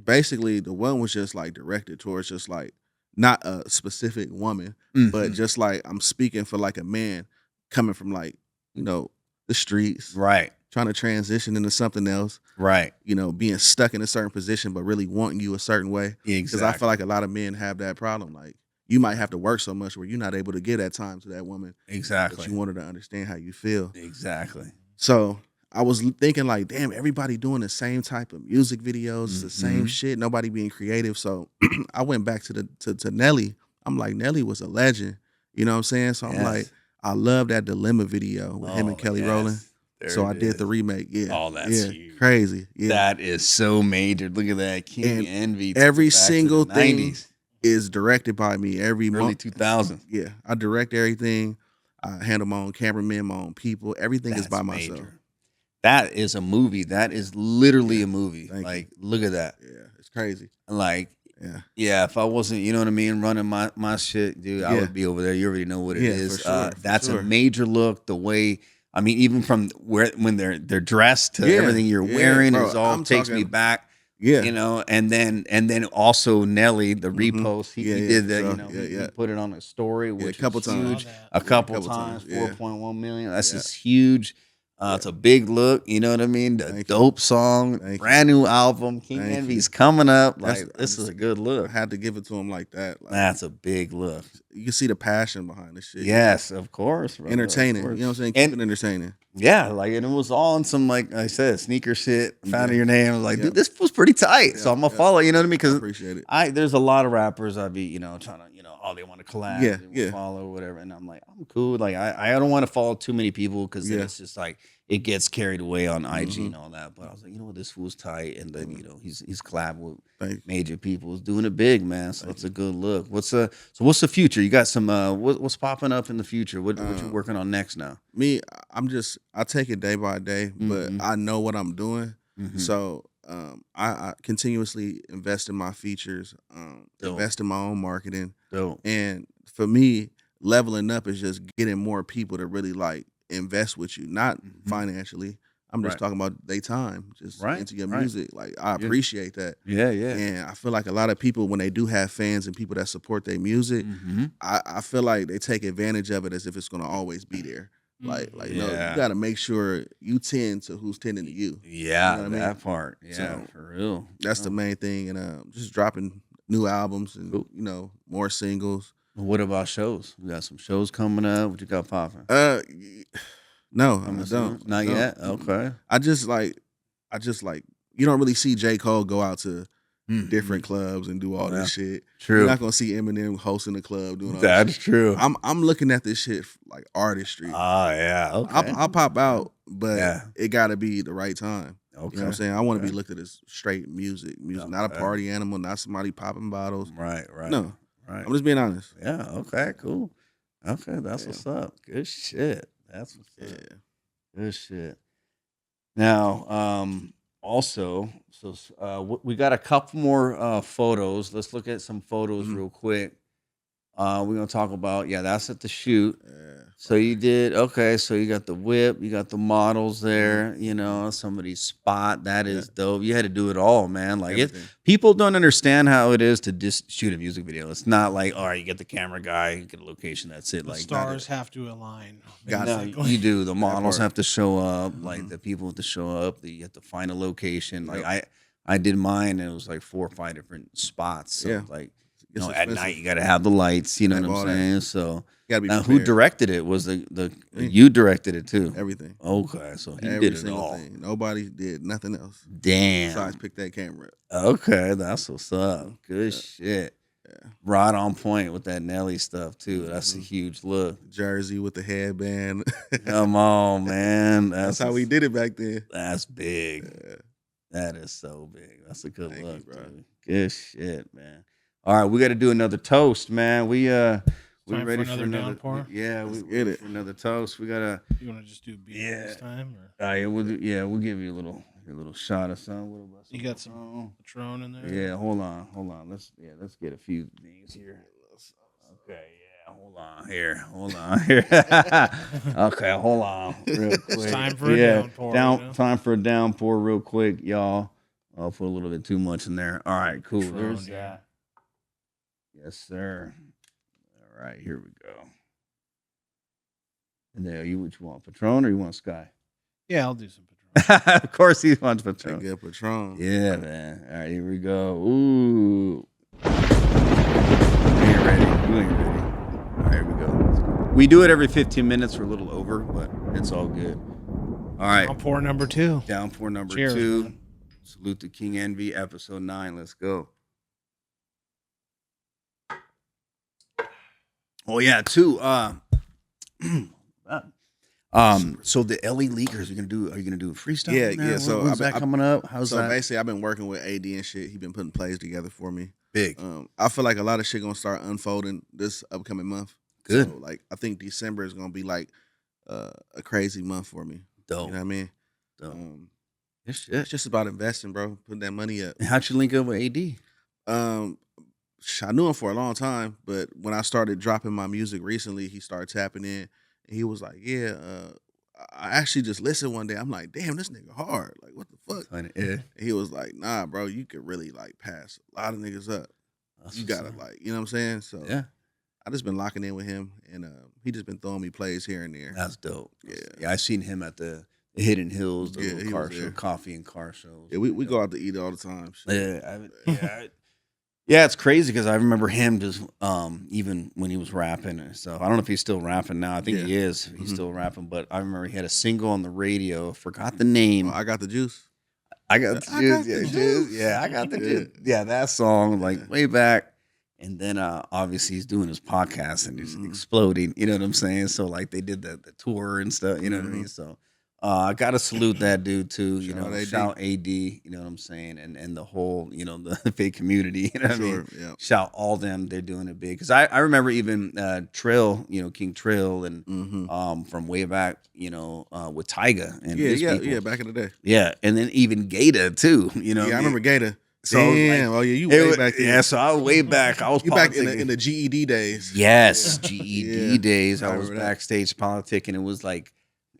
[SPEAKER 3] basically the one was just like directed towards just like not a specific woman, but
[SPEAKER 1] Mhm.
[SPEAKER 3] just like I'm speaking for like a man coming from like, the streets,
[SPEAKER 1] Right.
[SPEAKER 3] trying to transition into something else,
[SPEAKER 1] Right.
[SPEAKER 3] being stuck in a certain position, but really wanting you a certain way. Because I
[SPEAKER 1] Exactly.
[SPEAKER 3] feel like a lot of men have that problem. Like you might have to work so much where you're not able to give that time to that woman, but
[SPEAKER 1] Exactly.
[SPEAKER 3] you want her to understand how you feel.
[SPEAKER 1] Exactly.
[SPEAKER 3] So I was thinking like, damn, everybody doing the same type of music videos, the same
[SPEAKER 1] Mhm.
[SPEAKER 3] shit, nobody being creative. So I went back to Nelly. I'm like, Nelly was a legend. You know what I'm saying? So I'm like,
[SPEAKER 1] Yes.
[SPEAKER 3] I love that Dilemma video with him and
[SPEAKER 1] Oh,
[SPEAKER 3] Kelly
[SPEAKER 1] yes.
[SPEAKER 3] Rowland.
[SPEAKER 1] There
[SPEAKER 3] So
[SPEAKER 1] it
[SPEAKER 3] I did the
[SPEAKER 1] is.
[SPEAKER 3] remake. Yeah.
[SPEAKER 1] Oh, that's
[SPEAKER 3] yeah.
[SPEAKER 1] huge.
[SPEAKER 3] Crazy. Yeah.
[SPEAKER 1] That is so major. Look at that. King
[SPEAKER 3] And
[SPEAKER 1] Envy.
[SPEAKER 3] every
[SPEAKER 1] back to the
[SPEAKER 3] single thing
[SPEAKER 1] 90s,
[SPEAKER 3] is directed by me. Every
[SPEAKER 1] early
[SPEAKER 3] month.
[SPEAKER 1] 2000s.
[SPEAKER 3] Yeah. I direct everything. I handle my own cameraman, my own people. Everything is by
[SPEAKER 1] That's
[SPEAKER 3] myself.
[SPEAKER 1] major. That is a movie. That is literally
[SPEAKER 3] Yeah.
[SPEAKER 1] a movie.
[SPEAKER 3] Thank you.
[SPEAKER 1] Like, look at that.
[SPEAKER 3] Yeah. It's crazy.
[SPEAKER 1] Like,
[SPEAKER 3] Yeah.
[SPEAKER 1] yeah, if I wasn't, you know what I mean, running my shit, dude, I
[SPEAKER 3] Yeah.
[SPEAKER 1] would be over there. You already know what it
[SPEAKER 3] Yeah,
[SPEAKER 1] is.
[SPEAKER 3] for sure, for
[SPEAKER 1] That's
[SPEAKER 3] sure.
[SPEAKER 1] a major look. The way, I mean, even from when they're dressed to
[SPEAKER 3] Yeah,
[SPEAKER 1] everything you're
[SPEAKER 3] yeah,
[SPEAKER 1] wearing
[SPEAKER 3] bro,
[SPEAKER 1] is all
[SPEAKER 3] I'm
[SPEAKER 1] takes me
[SPEAKER 3] talking-
[SPEAKER 1] back.
[SPEAKER 3] Yeah.
[SPEAKER 1] You know, and then also Nelly, the repost, he
[SPEAKER 3] Yeah,
[SPEAKER 1] did
[SPEAKER 3] for
[SPEAKER 1] that.
[SPEAKER 3] sure.
[SPEAKER 1] You know,
[SPEAKER 3] Yeah,
[SPEAKER 1] he
[SPEAKER 3] yeah.
[SPEAKER 1] put it on a story, which
[SPEAKER 3] a couple
[SPEAKER 1] is
[SPEAKER 3] times.
[SPEAKER 1] huge.
[SPEAKER 2] Saw that.
[SPEAKER 1] A couple
[SPEAKER 3] couple
[SPEAKER 1] times,
[SPEAKER 3] times, yeah.
[SPEAKER 1] 4.1 million. That's
[SPEAKER 3] Yeah.
[SPEAKER 1] just huge. It's a big look, you know what I mean? The
[SPEAKER 3] Thank you.
[SPEAKER 1] dope song,
[SPEAKER 3] Thank you.
[SPEAKER 1] brand new album, King
[SPEAKER 3] Thank
[SPEAKER 1] Envy's
[SPEAKER 3] you.
[SPEAKER 1] coming up.
[SPEAKER 3] That's-
[SPEAKER 1] Like
[SPEAKER 3] I
[SPEAKER 1] this
[SPEAKER 3] just-
[SPEAKER 1] is a good
[SPEAKER 3] I
[SPEAKER 1] look.
[SPEAKER 3] had to give it to him like that. Like,
[SPEAKER 1] That's a big look.
[SPEAKER 3] you can see the passion behind this shit.
[SPEAKER 1] Yes, of course. Bro,
[SPEAKER 3] Entertaining.
[SPEAKER 1] of course.
[SPEAKER 3] You know what I'm saying?
[SPEAKER 1] And
[SPEAKER 3] Keep it entertaining.
[SPEAKER 1] yeah, like and it was all on some like I said, sneaker shit. Found
[SPEAKER 3] Yeah.
[SPEAKER 1] your name. I was like,
[SPEAKER 3] Yeah.
[SPEAKER 1] dude, this was pretty tight. So
[SPEAKER 3] Yeah,
[SPEAKER 1] I'm gonna
[SPEAKER 3] yeah.
[SPEAKER 1] follow. You know what I mean?
[SPEAKER 3] I
[SPEAKER 1] Because
[SPEAKER 3] appreciate it.
[SPEAKER 1] there's a lot of rappers I be trying to they want to collab,
[SPEAKER 3] Yeah,
[SPEAKER 1] they wanna
[SPEAKER 3] yeah.
[SPEAKER 1] follow or whatever, and I'm like I'm cool. Like I don't want to follow too many people because
[SPEAKER 3] Yeah.
[SPEAKER 1] it's just like it gets carried away on IG
[SPEAKER 3] Mhm.
[SPEAKER 1] and all that. But I was like, you know what, this fool's tight, and then he's collab with
[SPEAKER 3] Thank you.
[SPEAKER 1] major people. He's doing it big, man. So that's a good look. What's the future? You got some what's popping up in the future? What you working on next now?
[SPEAKER 3] Me, I take it day by day, but
[SPEAKER 1] Mhm.
[SPEAKER 3] I know what I'm doing.
[SPEAKER 1] Mhm.
[SPEAKER 3] So I continuously invest in my features,
[SPEAKER 1] Dope.
[SPEAKER 3] invest in my own marketing.
[SPEAKER 1] Dope.
[SPEAKER 3] And for me, leveling up is just getting more people to really like invest with you, not
[SPEAKER 1] Mhm.
[SPEAKER 3] financially. I'm just
[SPEAKER 1] Right.
[SPEAKER 3] talking about their time, just
[SPEAKER 1] Right,
[SPEAKER 3] into your
[SPEAKER 1] right.
[SPEAKER 3] music. Like I
[SPEAKER 1] Yeah.
[SPEAKER 3] appreciate that.
[SPEAKER 1] Yeah, yeah.
[SPEAKER 3] And I feel like a lot of people, when they do have fans and people that support their music,
[SPEAKER 1] Mm-hmm.
[SPEAKER 3] I feel like they take advantage of it as if it's gonna always be there. Like no,
[SPEAKER 1] Yeah.
[SPEAKER 3] you gotta make sure you tend to who's tending to you.
[SPEAKER 1] Yeah,
[SPEAKER 3] You know what I mean?
[SPEAKER 1] that part. Yeah,
[SPEAKER 3] So,
[SPEAKER 1] for real.
[SPEAKER 3] That's the main thing. And just dropping new albums and
[SPEAKER 1] Cool.
[SPEAKER 3] more singles.
[SPEAKER 1] What about shows? We got some shows coming up. What you got popping?
[SPEAKER 3] No,
[SPEAKER 1] Coming
[SPEAKER 3] I
[SPEAKER 1] soon?
[SPEAKER 3] don't.
[SPEAKER 1] Not
[SPEAKER 3] I don't.
[SPEAKER 1] yet. Okay.
[SPEAKER 3] I just like you don't really see J. Cole go out to different clubs and do all
[SPEAKER 1] Yeah.
[SPEAKER 3] this shit.
[SPEAKER 1] True.
[SPEAKER 3] You're not gonna see Eminem hosting a club doing all
[SPEAKER 1] That's
[SPEAKER 3] this shit.
[SPEAKER 1] true.
[SPEAKER 3] I'm looking at this shit like artistry.
[SPEAKER 1] Oh yeah. Okay.
[SPEAKER 3] I'll pop out, but
[SPEAKER 1] Yeah.
[SPEAKER 3] it gotta be the right time.
[SPEAKER 1] Okay.
[SPEAKER 3] You know what I'm saying? I want to
[SPEAKER 1] Okay.
[SPEAKER 3] be looked at as straight music, not a
[SPEAKER 1] Okay.
[SPEAKER 3] party animal, not somebody popping bottles.
[SPEAKER 1] Right. Right.
[SPEAKER 3] No,
[SPEAKER 1] Right.
[SPEAKER 3] I'm just being honest.
[SPEAKER 1] Yeah. Okay. Cool. Okay. That's what's up. Good shit. That's what's up.
[SPEAKER 3] Yeah.
[SPEAKER 1] Good shit. Now, also, we got a couple more photos. Let's look at some photos real quick. We're gonna talk about that's at the shoot.
[SPEAKER 3] Yeah.
[SPEAKER 1] So you did okay. So you got the whip, you got the models there. You know, somebody's spot. That is dope. You had to do it all, man. Like
[SPEAKER 3] Everything.
[SPEAKER 1] people don't understand how it is to just shoot a music video. It's not like all right, you get the camera guy, you get a location. That's it.
[SPEAKER 2] The
[SPEAKER 1] Like
[SPEAKER 2] stars have to align.
[SPEAKER 3] Got
[SPEAKER 1] no,
[SPEAKER 2] basically.
[SPEAKER 1] you do. The models
[SPEAKER 3] part.
[SPEAKER 1] have to show up. Like the people have to show up. You have to find a location. Like I did mine, and it was like 4 or 5 different spots. So like
[SPEAKER 3] It's
[SPEAKER 1] at
[SPEAKER 3] expensive.
[SPEAKER 1] night you got to have the lights. You know
[SPEAKER 3] Have
[SPEAKER 1] what
[SPEAKER 3] all
[SPEAKER 1] I'm
[SPEAKER 3] that.
[SPEAKER 1] saying? So
[SPEAKER 3] Gotta be
[SPEAKER 1] now, who
[SPEAKER 3] prepared.
[SPEAKER 1] directed it? Was the
[SPEAKER 3] Me.
[SPEAKER 1] you directed it too?
[SPEAKER 3] Everything.
[SPEAKER 1] Okay, so he
[SPEAKER 3] Every
[SPEAKER 1] did it
[SPEAKER 3] single
[SPEAKER 1] all.
[SPEAKER 3] thing. Nobody did nothing else
[SPEAKER 1] Damn.
[SPEAKER 3] besides pick that camera up.
[SPEAKER 1] Okay, that's what's up. Good shit.
[SPEAKER 3] Yeah.
[SPEAKER 1] Right on point with that Nelly stuff too. That's a
[SPEAKER 3] Mhm.
[SPEAKER 1] huge look.
[SPEAKER 3] Jersey with the headband.
[SPEAKER 1] Come on, man.
[SPEAKER 3] That's how we did it back then.
[SPEAKER 1] That's big.
[SPEAKER 3] Yeah.
[SPEAKER 1] That is so big. That's a good
[SPEAKER 3] Thank you,
[SPEAKER 1] look,
[SPEAKER 3] bro.
[SPEAKER 1] dude. Good shit, man. All right, we got to do another toast, man. We
[SPEAKER 2] Time
[SPEAKER 1] ready
[SPEAKER 2] for another downpour?
[SPEAKER 1] Yeah,
[SPEAKER 3] Let's
[SPEAKER 1] we
[SPEAKER 3] get
[SPEAKER 1] ready
[SPEAKER 3] it.
[SPEAKER 1] for another toast. We gotta.
[SPEAKER 2] You want to just do beat
[SPEAKER 1] Yeah.
[SPEAKER 2] this time? Or?
[SPEAKER 1] We'll give you a little a little shot of some. What about
[SPEAKER 2] You got some Patron in there?
[SPEAKER 1] Yeah, hold on. Let's get a few things here. Okay, yeah, hold on here. Okay, hold on, real quick.
[SPEAKER 2] It's time for a downpour.
[SPEAKER 1] Time for a downpour, real quick, y'all. I'll put a little bit too much in there. All right, cool.
[SPEAKER 2] Patron,
[SPEAKER 1] There's
[SPEAKER 2] yeah.
[SPEAKER 1] that. Yes, sir. All right, here we go. And there, you which want Patron or you want Sky?
[SPEAKER 2] Yeah, I'll do some Patron.
[SPEAKER 1] Of course, he wants
[SPEAKER 3] That
[SPEAKER 1] Patron.
[SPEAKER 3] good Patron.
[SPEAKER 1] Yeah, man. All right, here we go. Ooh. We ain't ready. All right, here we go. We do it every 15 minutes. We're a little over, but it's all good. All right.
[SPEAKER 2] Downpour number 2.
[SPEAKER 1] Downpour number
[SPEAKER 2] Cheers,
[SPEAKER 1] 2.
[SPEAKER 2] man.
[SPEAKER 1] Salute to King Envy, episode 9. Let's go. Oh yeah, too. So the LA Leaguers, are you gonna do a freestyle?
[SPEAKER 3] Yeah,
[SPEAKER 1] in there?
[SPEAKER 3] yeah. So
[SPEAKER 1] when's that coming up? How's
[SPEAKER 3] So
[SPEAKER 1] that?
[SPEAKER 3] basically, I've been working with AD and shit. He been putting plays together for me.
[SPEAKER 1] Big.
[SPEAKER 3] I feel like a lot of shit gonna start unfolding this upcoming month.
[SPEAKER 1] Good.
[SPEAKER 3] So, like, I think December is gonna be like a crazy month for me.
[SPEAKER 1] Dope.
[SPEAKER 3] You know what I mean?
[SPEAKER 1] Dope.
[SPEAKER 3] It's just about investing, bro. Putting that money up.
[SPEAKER 1] And how'd you link up with AD?
[SPEAKER 3] I knew him for a long time, but when I started dropping my music recently, he started tapping in, and he was like, "Yeah, I actually just listened one day. I'm like, damn, this nigga hard. Like, what the fuck?"
[SPEAKER 1] Yeah.
[SPEAKER 3] And he was like, "Nah, bro, you could really like pass a lot of niggas up. You gotta like, you know what I'm saying?" So
[SPEAKER 1] Yeah.
[SPEAKER 3] I just been locking in with him, and he just been throwing me plays here and there.
[SPEAKER 1] That's dope.
[SPEAKER 3] Yeah.
[SPEAKER 1] I seen him at the Hidden Hills, the
[SPEAKER 3] Yeah,
[SPEAKER 1] little
[SPEAKER 3] he
[SPEAKER 1] car
[SPEAKER 3] was
[SPEAKER 1] show,
[SPEAKER 3] there.
[SPEAKER 1] coffee and car shows.
[SPEAKER 3] Yeah, we go out to eat all the time. Shit.
[SPEAKER 1] Yeah, it's crazy because I remember him just even when he was rapping and stuff. I don't know if he's still rapping now. I think he is. He's still rapping, but I remember he had a single on the radio. Forgot the name.
[SPEAKER 3] Oh, I got the juice.
[SPEAKER 1] I got the juice. Yeah, I got the juice. Yeah, that song like way back. And then obviously he's doing his podcast and he's exploding. You know what I'm saying? So like they did the tour and stuff. You know what I mean? So I gotta salute that dude too. You know, shout AD. You know what I'm saying? And the whole the fake community. You know what I mean?
[SPEAKER 3] Yeah.
[SPEAKER 1] Shout all them. They're doing it big. Because I remember even Trill. King Trill and from way back. With Tyga and his people.
[SPEAKER 3] Yeah, back in the day.
[SPEAKER 1] Yeah, and then even Gator too.
[SPEAKER 3] Yeah, I remember Gator.
[SPEAKER 1] So
[SPEAKER 3] damn, oh yeah, you way back then.
[SPEAKER 1] Yeah, so I was way back. I was
[SPEAKER 3] you back in the GED days.
[SPEAKER 1] Yes, GED days. I was
[SPEAKER 3] that.
[SPEAKER 1] backstage politicking.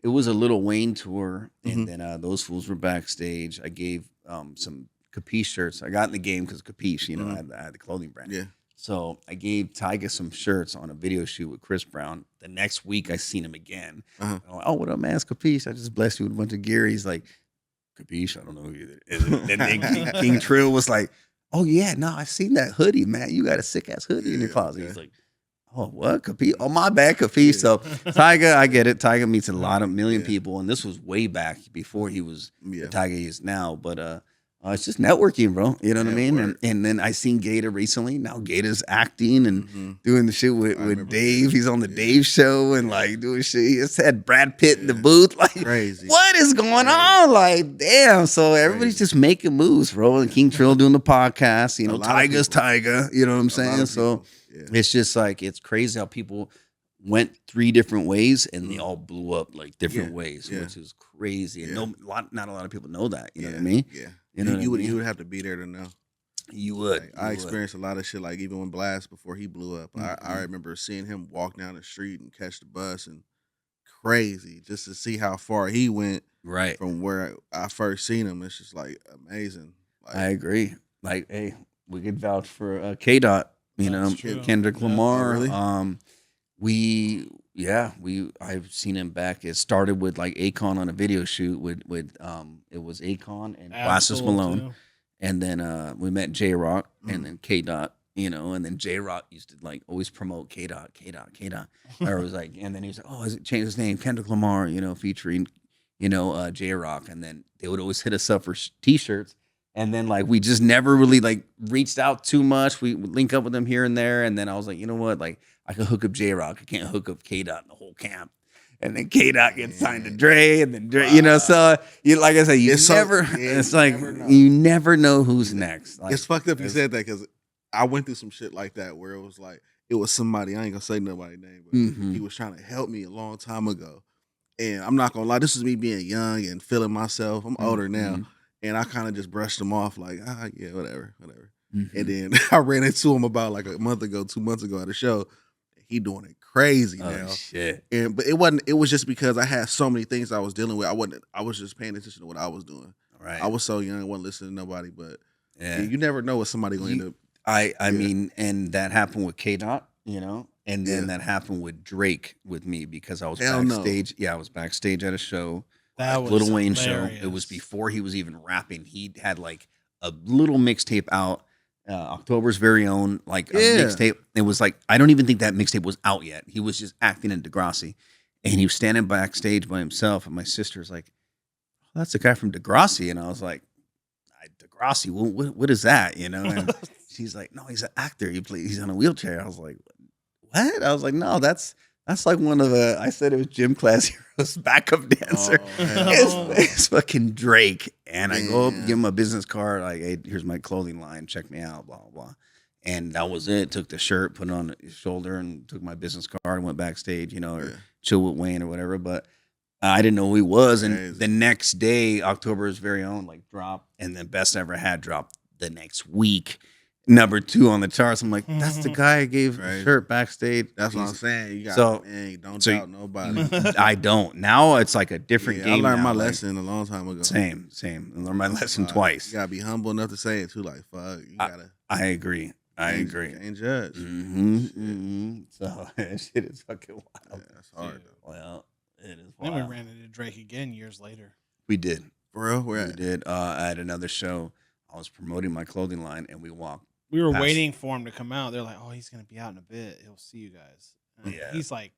[SPEAKER 1] It was a Lil Wayne tour, and then those fools were backstage. I gave some Kapeash shirts. I got in the game because Kapeash, I had the clothing brand.
[SPEAKER 3] Yeah.
[SPEAKER 1] So I gave Tyga some shirts on a video shoot with Chris Brown. The next week, I seen him again. I'm like, oh, what up, man? It's Kapeash. I just blessed you with a bunch of gear. He's like, Kapeash, I don't know who you is. And then King Trill was like, oh yeah, no, I seen that hoodie, man. You got a sick ass hoodie in your closet. He's like, oh, what? Kapeash? Oh, my bad, Kapeash. So Tyga, I get it. Tyga meets a lot of million people, and this was way back before he was the Tyga he is now. But it's just networking, bro. You know what I mean? And then I seen Gator recently. Now Gator's acting and doing the shit with Dave. He's on the Dave show and like doing shit. He just had Brad Pitt in the booth. Like,
[SPEAKER 3] crazy.
[SPEAKER 1] What is going on? Like, damn. So everybody's just making moves, bro. And King Trill doing the podcast. Tyga's Tyga. You know what I'm saying? So it's just like, it's crazy how people went 3 different ways and they all blew up like different ways, which is crazy. And not a lot of people know that. You know what I mean?
[SPEAKER 3] Yeah.
[SPEAKER 1] You
[SPEAKER 3] would have to be there to know.
[SPEAKER 1] You would.
[SPEAKER 3] Like, I experienced a lot of shit. Like even when Blast before he blew up, I remember seeing him walk down the street and catch the bus and crazy just to see how far he went.
[SPEAKER 1] Right.
[SPEAKER 3] From where I first seen him, it's just like amazing. Like,
[SPEAKER 1] I agree. Like, hey, we could vouch for K Dot. Kendrick Lamar.
[SPEAKER 3] Really?
[SPEAKER 1] I've seen him back. It started with like Akon on a video shoot with it was Akon and Glasses Malone, too. And then we met J Rock and then K Dot, and then J Rock used to like always promote K Dot. Or it was like, and then he was like, oh, has it changed his name? Kendrick Lamar, featuring J Rock, and then they would always hit us up for T-shirts. And then like we just never really like reached out too much. We would link up with them here and there. And then I was like, you know what? Like I could hook up J Rock. I can't hook up K Dot in the whole camp. And then K Dot gets signed to Dre, and then Dre, so like I said, you never know who's next. Like,
[SPEAKER 3] it's fucked up you said that because I went through some shit like that where it was like it was somebody, I ain't gonna say nobody's name, but he was trying to help me a long time ago. And I'm not gonna lie, this is me being young and feeling myself. I'm older now. and I kind of just brushed him off like, yeah, whatever.
[SPEAKER 1] Mhm.
[SPEAKER 3] And then I ran into him about like 2 months ago at a show. He doing it crazy
[SPEAKER 1] Oh
[SPEAKER 3] now.
[SPEAKER 1] shit!
[SPEAKER 3] But it wasn't. It was just because I had so many things I was dealing with. I was just paying attention to what I was doing.
[SPEAKER 1] Right.
[SPEAKER 3] I was so young, I wasn't listening to nobody. But
[SPEAKER 1] Yeah.
[SPEAKER 3] you never know what somebody going to end up.
[SPEAKER 1] I mean, and that happened with K Dot, and then
[SPEAKER 3] Yeah.
[SPEAKER 1] that happened with Drake with me because I was
[SPEAKER 3] Hell no.
[SPEAKER 1] backstage. Yeah, I was backstage at a show,
[SPEAKER 2] That was
[SPEAKER 1] Lil Wayne show. It was
[SPEAKER 2] hilarious.
[SPEAKER 1] before he was even rapping. He had like a little mixtape out, October's very own, like a
[SPEAKER 3] Yeah.
[SPEAKER 1] mixtape. It was like I don't even think that mixtape was out yet. He was just acting in Degrassi, and he was standing backstage by himself. And my sister's like, "Oh, that's the guy from Degrassi," and I was like, "Degrassi, what is that?" And she's like, "No, he's an actor. He's on a wheelchair." I was like, "What?" I was like, "No, that's like one of the." I said it was Gym Class Heroes backup dancer.
[SPEAKER 3] Oh, hell no.
[SPEAKER 1] It's fucking Drake. And I go up,
[SPEAKER 3] Man.
[SPEAKER 1] give him a business card, like, "Hey, here's my clothing line. Check me out." Blah blah blah. And that was it. Took the shirt, put it on his shoulder, and took my business card and went backstage, or
[SPEAKER 3] Yeah.
[SPEAKER 1] chill with Wayne or whatever. But I didn't know who he was. And
[SPEAKER 3] Crazy.
[SPEAKER 1] the next day, October's very own like dropped, and then Best Ever Had dropped the next week, number 2 on the charts. I'm like, that's the guy I gave the
[SPEAKER 3] Crazy.
[SPEAKER 1] shirt backstage.
[SPEAKER 3] That's what I'm
[SPEAKER 1] He's-
[SPEAKER 3] saying. You got
[SPEAKER 1] So-
[SPEAKER 3] man, don't
[SPEAKER 1] so
[SPEAKER 3] doubt nobody.
[SPEAKER 1] I don't. Now it's like a different
[SPEAKER 3] Yeah,
[SPEAKER 1] game.
[SPEAKER 3] I learned
[SPEAKER 1] now,
[SPEAKER 3] my
[SPEAKER 1] like,
[SPEAKER 3] lesson a long time ago.
[SPEAKER 1] Same. I learned my lesson twice.
[SPEAKER 3] You gotta be humble enough to say it too. Like fuck, you gotta.
[SPEAKER 1] I agree.
[SPEAKER 3] Can't judge.
[SPEAKER 1] So that shit is fucking
[SPEAKER 3] Yeah,
[SPEAKER 1] wild.
[SPEAKER 3] that's hard. Though.
[SPEAKER 1] Well, it is
[SPEAKER 2] Then we
[SPEAKER 1] wild.
[SPEAKER 2] ran into Drake again years later.
[SPEAKER 1] We did.
[SPEAKER 3] For real, where
[SPEAKER 1] We
[SPEAKER 3] at?
[SPEAKER 1] did. At another show, I was promoting my clothing line, and we walked.
[SPEAKER 2] We were
[SPEAKER 1] Pass.
[SPEAKER 2] waiting for him to come out. They're like, "Oh, he's gonna be out in a bit. He'll see you guys." And
[SPEAKER 1] Yeah.
[SPEAKER 2] He's like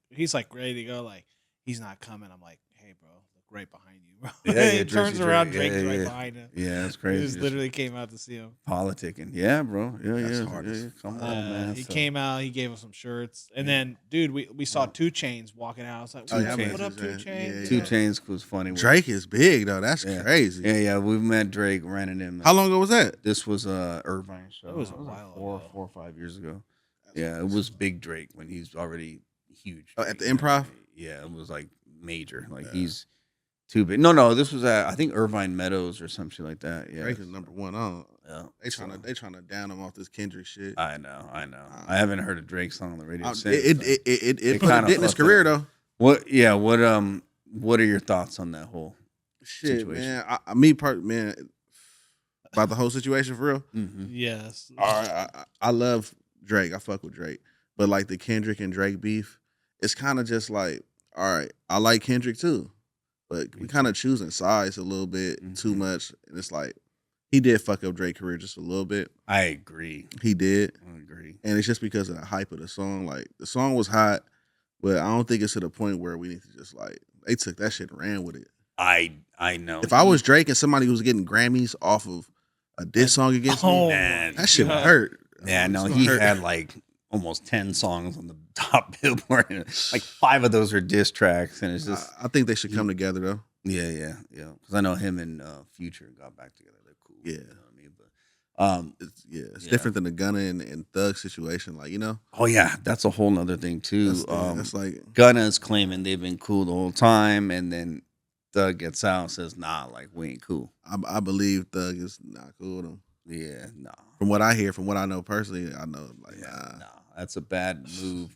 [SPEAKER 2] ready to go. Like he's not coming. I'm like, "Hey, bro, look right behind you, bro."
[SPEAKER 1] Yeah,
[SPEAKER 2] He turns around.
[SPEAKER 1] Drake.
[SPEAKER 2] Drake's
[SPEAKER 1] Yeah,
[SPEAKER 2] right
[SPEAKER 1] yeah.
[SPEAKER 2] behind him.
[SPEAKER 1] Yeah, it's
[SPEAKER 2] He
[SPEAKER 1] crazy.
[SPEAKER 2] just literally came out to see him.
[SPEAKER 1] Politicking. Yeah, bro. Yeah,
[SPEAKER 3] That's
[SPEAKER 1] yeah.
[SPEAKER 3] hard
[SPEAKER 1] yeah,
[SPEAKER 3] as
[SPEAKER 1] yeah. Come on,
[SPEAKER 2] Uh,
[SPEAKER 1] man.
[SPEAKER 2] he
[SPEAKER 1] So-
[SPEAKER 2] came out. He gave us some shirts, and then, dude, we saw 2 Chains walking out. I was like,
[SPEAKER 1] Oh, yeah,
[SPEAKER 2] "What up, 2
[SPEAKER 3] yeah,
[SPEAKER 2] Chains?"
[SPEAKER 1] Two
[SPEAKER 3] yeah.
[SPEAKER 1] Chains was funny.
[SPEAKER 3] Drake is big though. That's
[SPEAKER 1] Yeah.
[SPEAKER 3] crazy.
[SPEAKER 1] Yeah. We met Drake, ran into him.
[SPEAKER 3] How long ago was that?
[SPEAKER 1] This was Irvine show.
[SPEAKER 2] That was a
[SPEAKER 1] like
[SPEAKER 2] while
[SPEAKER 1] 4
[SPEAKER 2] ago.
[SPEAKER 1] or 5 years ago. Yeah, it was big Drake when he's already huge.
[SPEAKER 3] Oh, at the
[SPEAKER 1] Drake,
[SPEAKER 3] Improv?
[SPEAKER 1] Yeah, it was like major. Like
[SPEAKER 3] Yeah.
[SPEAKER 1] he's too big. No, this was at I think Irvine Meadows or some shit like that. Yeah,
[SPEAKER 3] Drake is number one. On
[SPEAKER 1] yeah.
[SPEAKER 3] they trying to down him off this Kendrick shit.
[SPEAKER 1] I know. I haven't heard a Drake song on the radio since.
[SPEAKER 3] It
[SPEAKER 1] but-
[SPEAKER 3] put a
[SPEAKER 1] kinda
[SPEAKER 3] dent in his
[SPEAKER 1] fucked
[SPEAKER 3] career
[SPEAKER 1] up.
[SPEAKER 3] though.
[SPEAKER 1] What? Yeah. What are your thoughts on that whole?
[SPEAKER 3] Shit,
[SPEAKER 1] Situation.
[SPEAKER 3] man. Man, about the whole situation for real.
[SPEAKER 1] Mm-hmm.
[SPEAKER 2] Yes.
[SPEAKER 3] All right, I love Drake. I fuck with Drake, but like the Kendrick and Drake beef, it's kind of just like, all right, I like Kendrick too, but we kind of choosing sides a little bit too
[SPEAKER 1] Mhm.
[SPEAKER 3] much, and it's like he did fuck up Drake's career just a little bit.
[SPEAKER 1] I agree.
[SPEAKER 3] He did,
[SPEAKER 1] I agree.
[SPEAKER 3] and it's just because of the hype of the song. Like the song was hot, but I don't think it's to the point where we need to just like they took that shit and ran with it.
[SPEAKER 1] I know.
[SPEAKER 3] If I was Drake and somebody was getting Grammys off of a diss song against
[SPEAKER 2] Oh,
[SPEAKER 3] me,
[SPEAKER 1] man,
[SPEAKER 3] that shit would
[SPEAKER 2] God.
[SPEAKER 3] hurt.
[SPEAKER 1] Yeah, no,
[SPEAKER 3] It's
[SPEAKER 1] he
[SPEAKER 3] gonna hurt.
[SPEAKER 1] had like almost 10 songs on the top Billboard. Like 5 of those are diss tracks, and it's just
[SPEAKER 3] I think they should come together though.
[SPEAKER 1] yeah. Because I know him and Future got back together. They're cool.
[SPEAKER 3] Yeah.
[SPEAKER 1] You know what I mean? But
[SPEAKER 3] It's
[SPEAKER 1] Yeah.
[SPEAKER 3] different than the Gunna and Thug situation. Like, you know,
[SPEAKER 1] oh yeah, that's a whole nother thing too.
[SPEAKER 3] that's like,
[SPEAKER 1] Gunna's claiming they've been cool the whole time, and then Thug gets out and says, "Nah, like we ain't cool."
[SPEAKER 3] I believe Thug is not cool with him.
[SPEAKER 1] Yeah, nah.
[SPEAKER 3] From what I hear, from what I know personally, I know like
[SPEAKER 1] Yeah, nah, that's a bad move.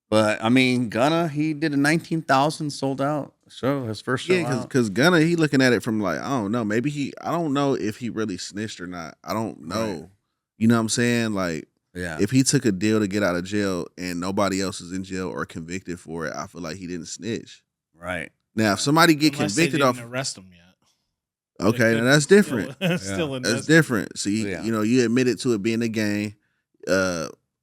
[SPEAKER 1] But I mean, Gunna, he did a 19,000 sold out show, his first show.
[SPEAKER 3] yeah,
[SPEAKER 1] out.
[SPEAKER 3] because Gunna, he looking at it from like, I don't know, maybe I don't know if he really snitched or not. I don't know.
[SPEAKER 1] Right.
[SPEAKER 3] You know what I'm saying? Like,
[SPEAKER 1] Yeah,
[SPEAKER 3] if he took a deal to get out of jail and nobody else is in jail or convicted for it, I feel like he didn't snitch.
[SPEAKER 1] right.
[SPEAKER 3] Now, if somebody get
[SPEAKER 2] Unless they
[SPEAKER 3] convicted
[SPEAKER 2] didn't
[SPEAKER 3] off,
[SPEAKER 2] arrest him yet.
[SPEAKER 3] okay, now that's different.
[SPEAKER 2] Still in
[SPEAKER 3] That's different. See,
[SPEAKER 1] Yeah.
[SPEAKER 3] you know, you admitted to it being a gang,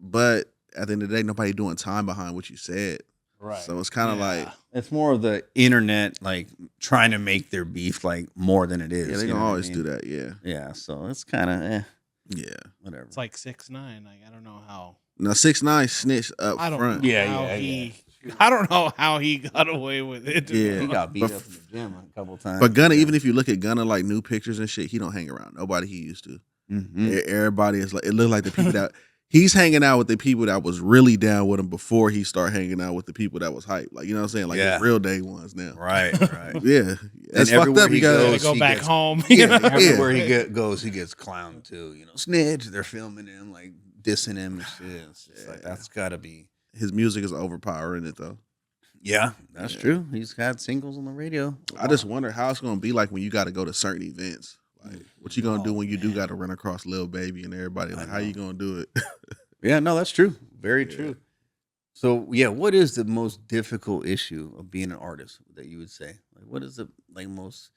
[SPEAKER 3] but at the end of the day, nobody doing time behind what you said.
[SPEAKER 2] Right.
[SPEAKER 3] So it's kind of like,
[SPEAKER 1] It's more of the internet, like trying to make their beef like more than it is.
[SPEAKER 3] yeah, they
[SPEAKER 1] you
[SPEAKER 3] gonna
[SPEAKER 1] know what I
[SPEAKER 3] always
[SPEAKER 1] mean?
[SPEAKER 3] do that. Yeah,
[SPEAKER 1] Yeah, so it's kind of
[SPEAKER 3] yeah.
[SPEAKER 1] whatever.
[SPEAKER 2] It's like 6ix9ine. Like I don't know how.
[SPEAKER 3] Now 6ix9ine snitched up
[SPEAKER 2] I don't
[SPEAKER 3] front.
[SPEAKER 2] know
[SPEAKER 1] Yeah,
[SPEAKER 2] how
[SPEAKER 1] yeah,
[SPEAKER 2] he. I don't know how he got away with it.
[SPEAKER 3] Yeah.
[SPEAKER 1] He got beat
[SPEAKER 3] But
[SPEAKER 1] up in the gym a couple times.
[SPEAKER 3] But Gunna, even if you look at Gunna like new pictures and shit, he don't hang around nobody he used to.
[SPEAKER 1] Mhm.
[SPEAKER 3] Everybody is like, it looked like the people that he's hanging out with the people that was really down with him before he started hanging out with the people that was hype. Like, you know what I'm saying? Like
[SPEAKER 1] Yeah.
[SPEAKER 3] the real day ones now.
[SPEAKER 1] Right.
[SPEAKER 3] Yeah. That's fucked
[SPEAKER 1] everywhere
[SPEAKER 3] up.
[SPEAKER 1] he
[SPEAKER 3] You gotta
[SPEAKER 2] Gotta
[SPEAKER 1] goes,
[SPEAKER 2] go
[SPEAKER 1] he
[SPEAKER 2] back
[SPEAKER 1] gets-
[SPEAKER 2] home.
[SPEAKER 3] Yeah.
[SPEAKER 1] Everywhere he goes, he gets clowned too. You know, snitch. They're filming him, like dissing him and shit. It's just like that's got to be.
[SPEAKER 3] his music is overpowering it though.
[SPEAKER 1] Yeah, that's
[SPEAKER 3] Yeah.
[SPEAKER 1] true. He's had singles on the radio.
[SPEAKER 3] I just wonder how it's gonna be like when you got to go to certain events. Like, what you gonna do when you do got to run across Lil Baby and everybody? Like, how you gonna do it?
[SPEAKER 1] Yeah, no, that's true. Very
[SPEAKER 3] Yeah.
[SPEAKER 1] true. So, yeah, what is the most difficult issue of being an artist that you would say? Like, what is the like most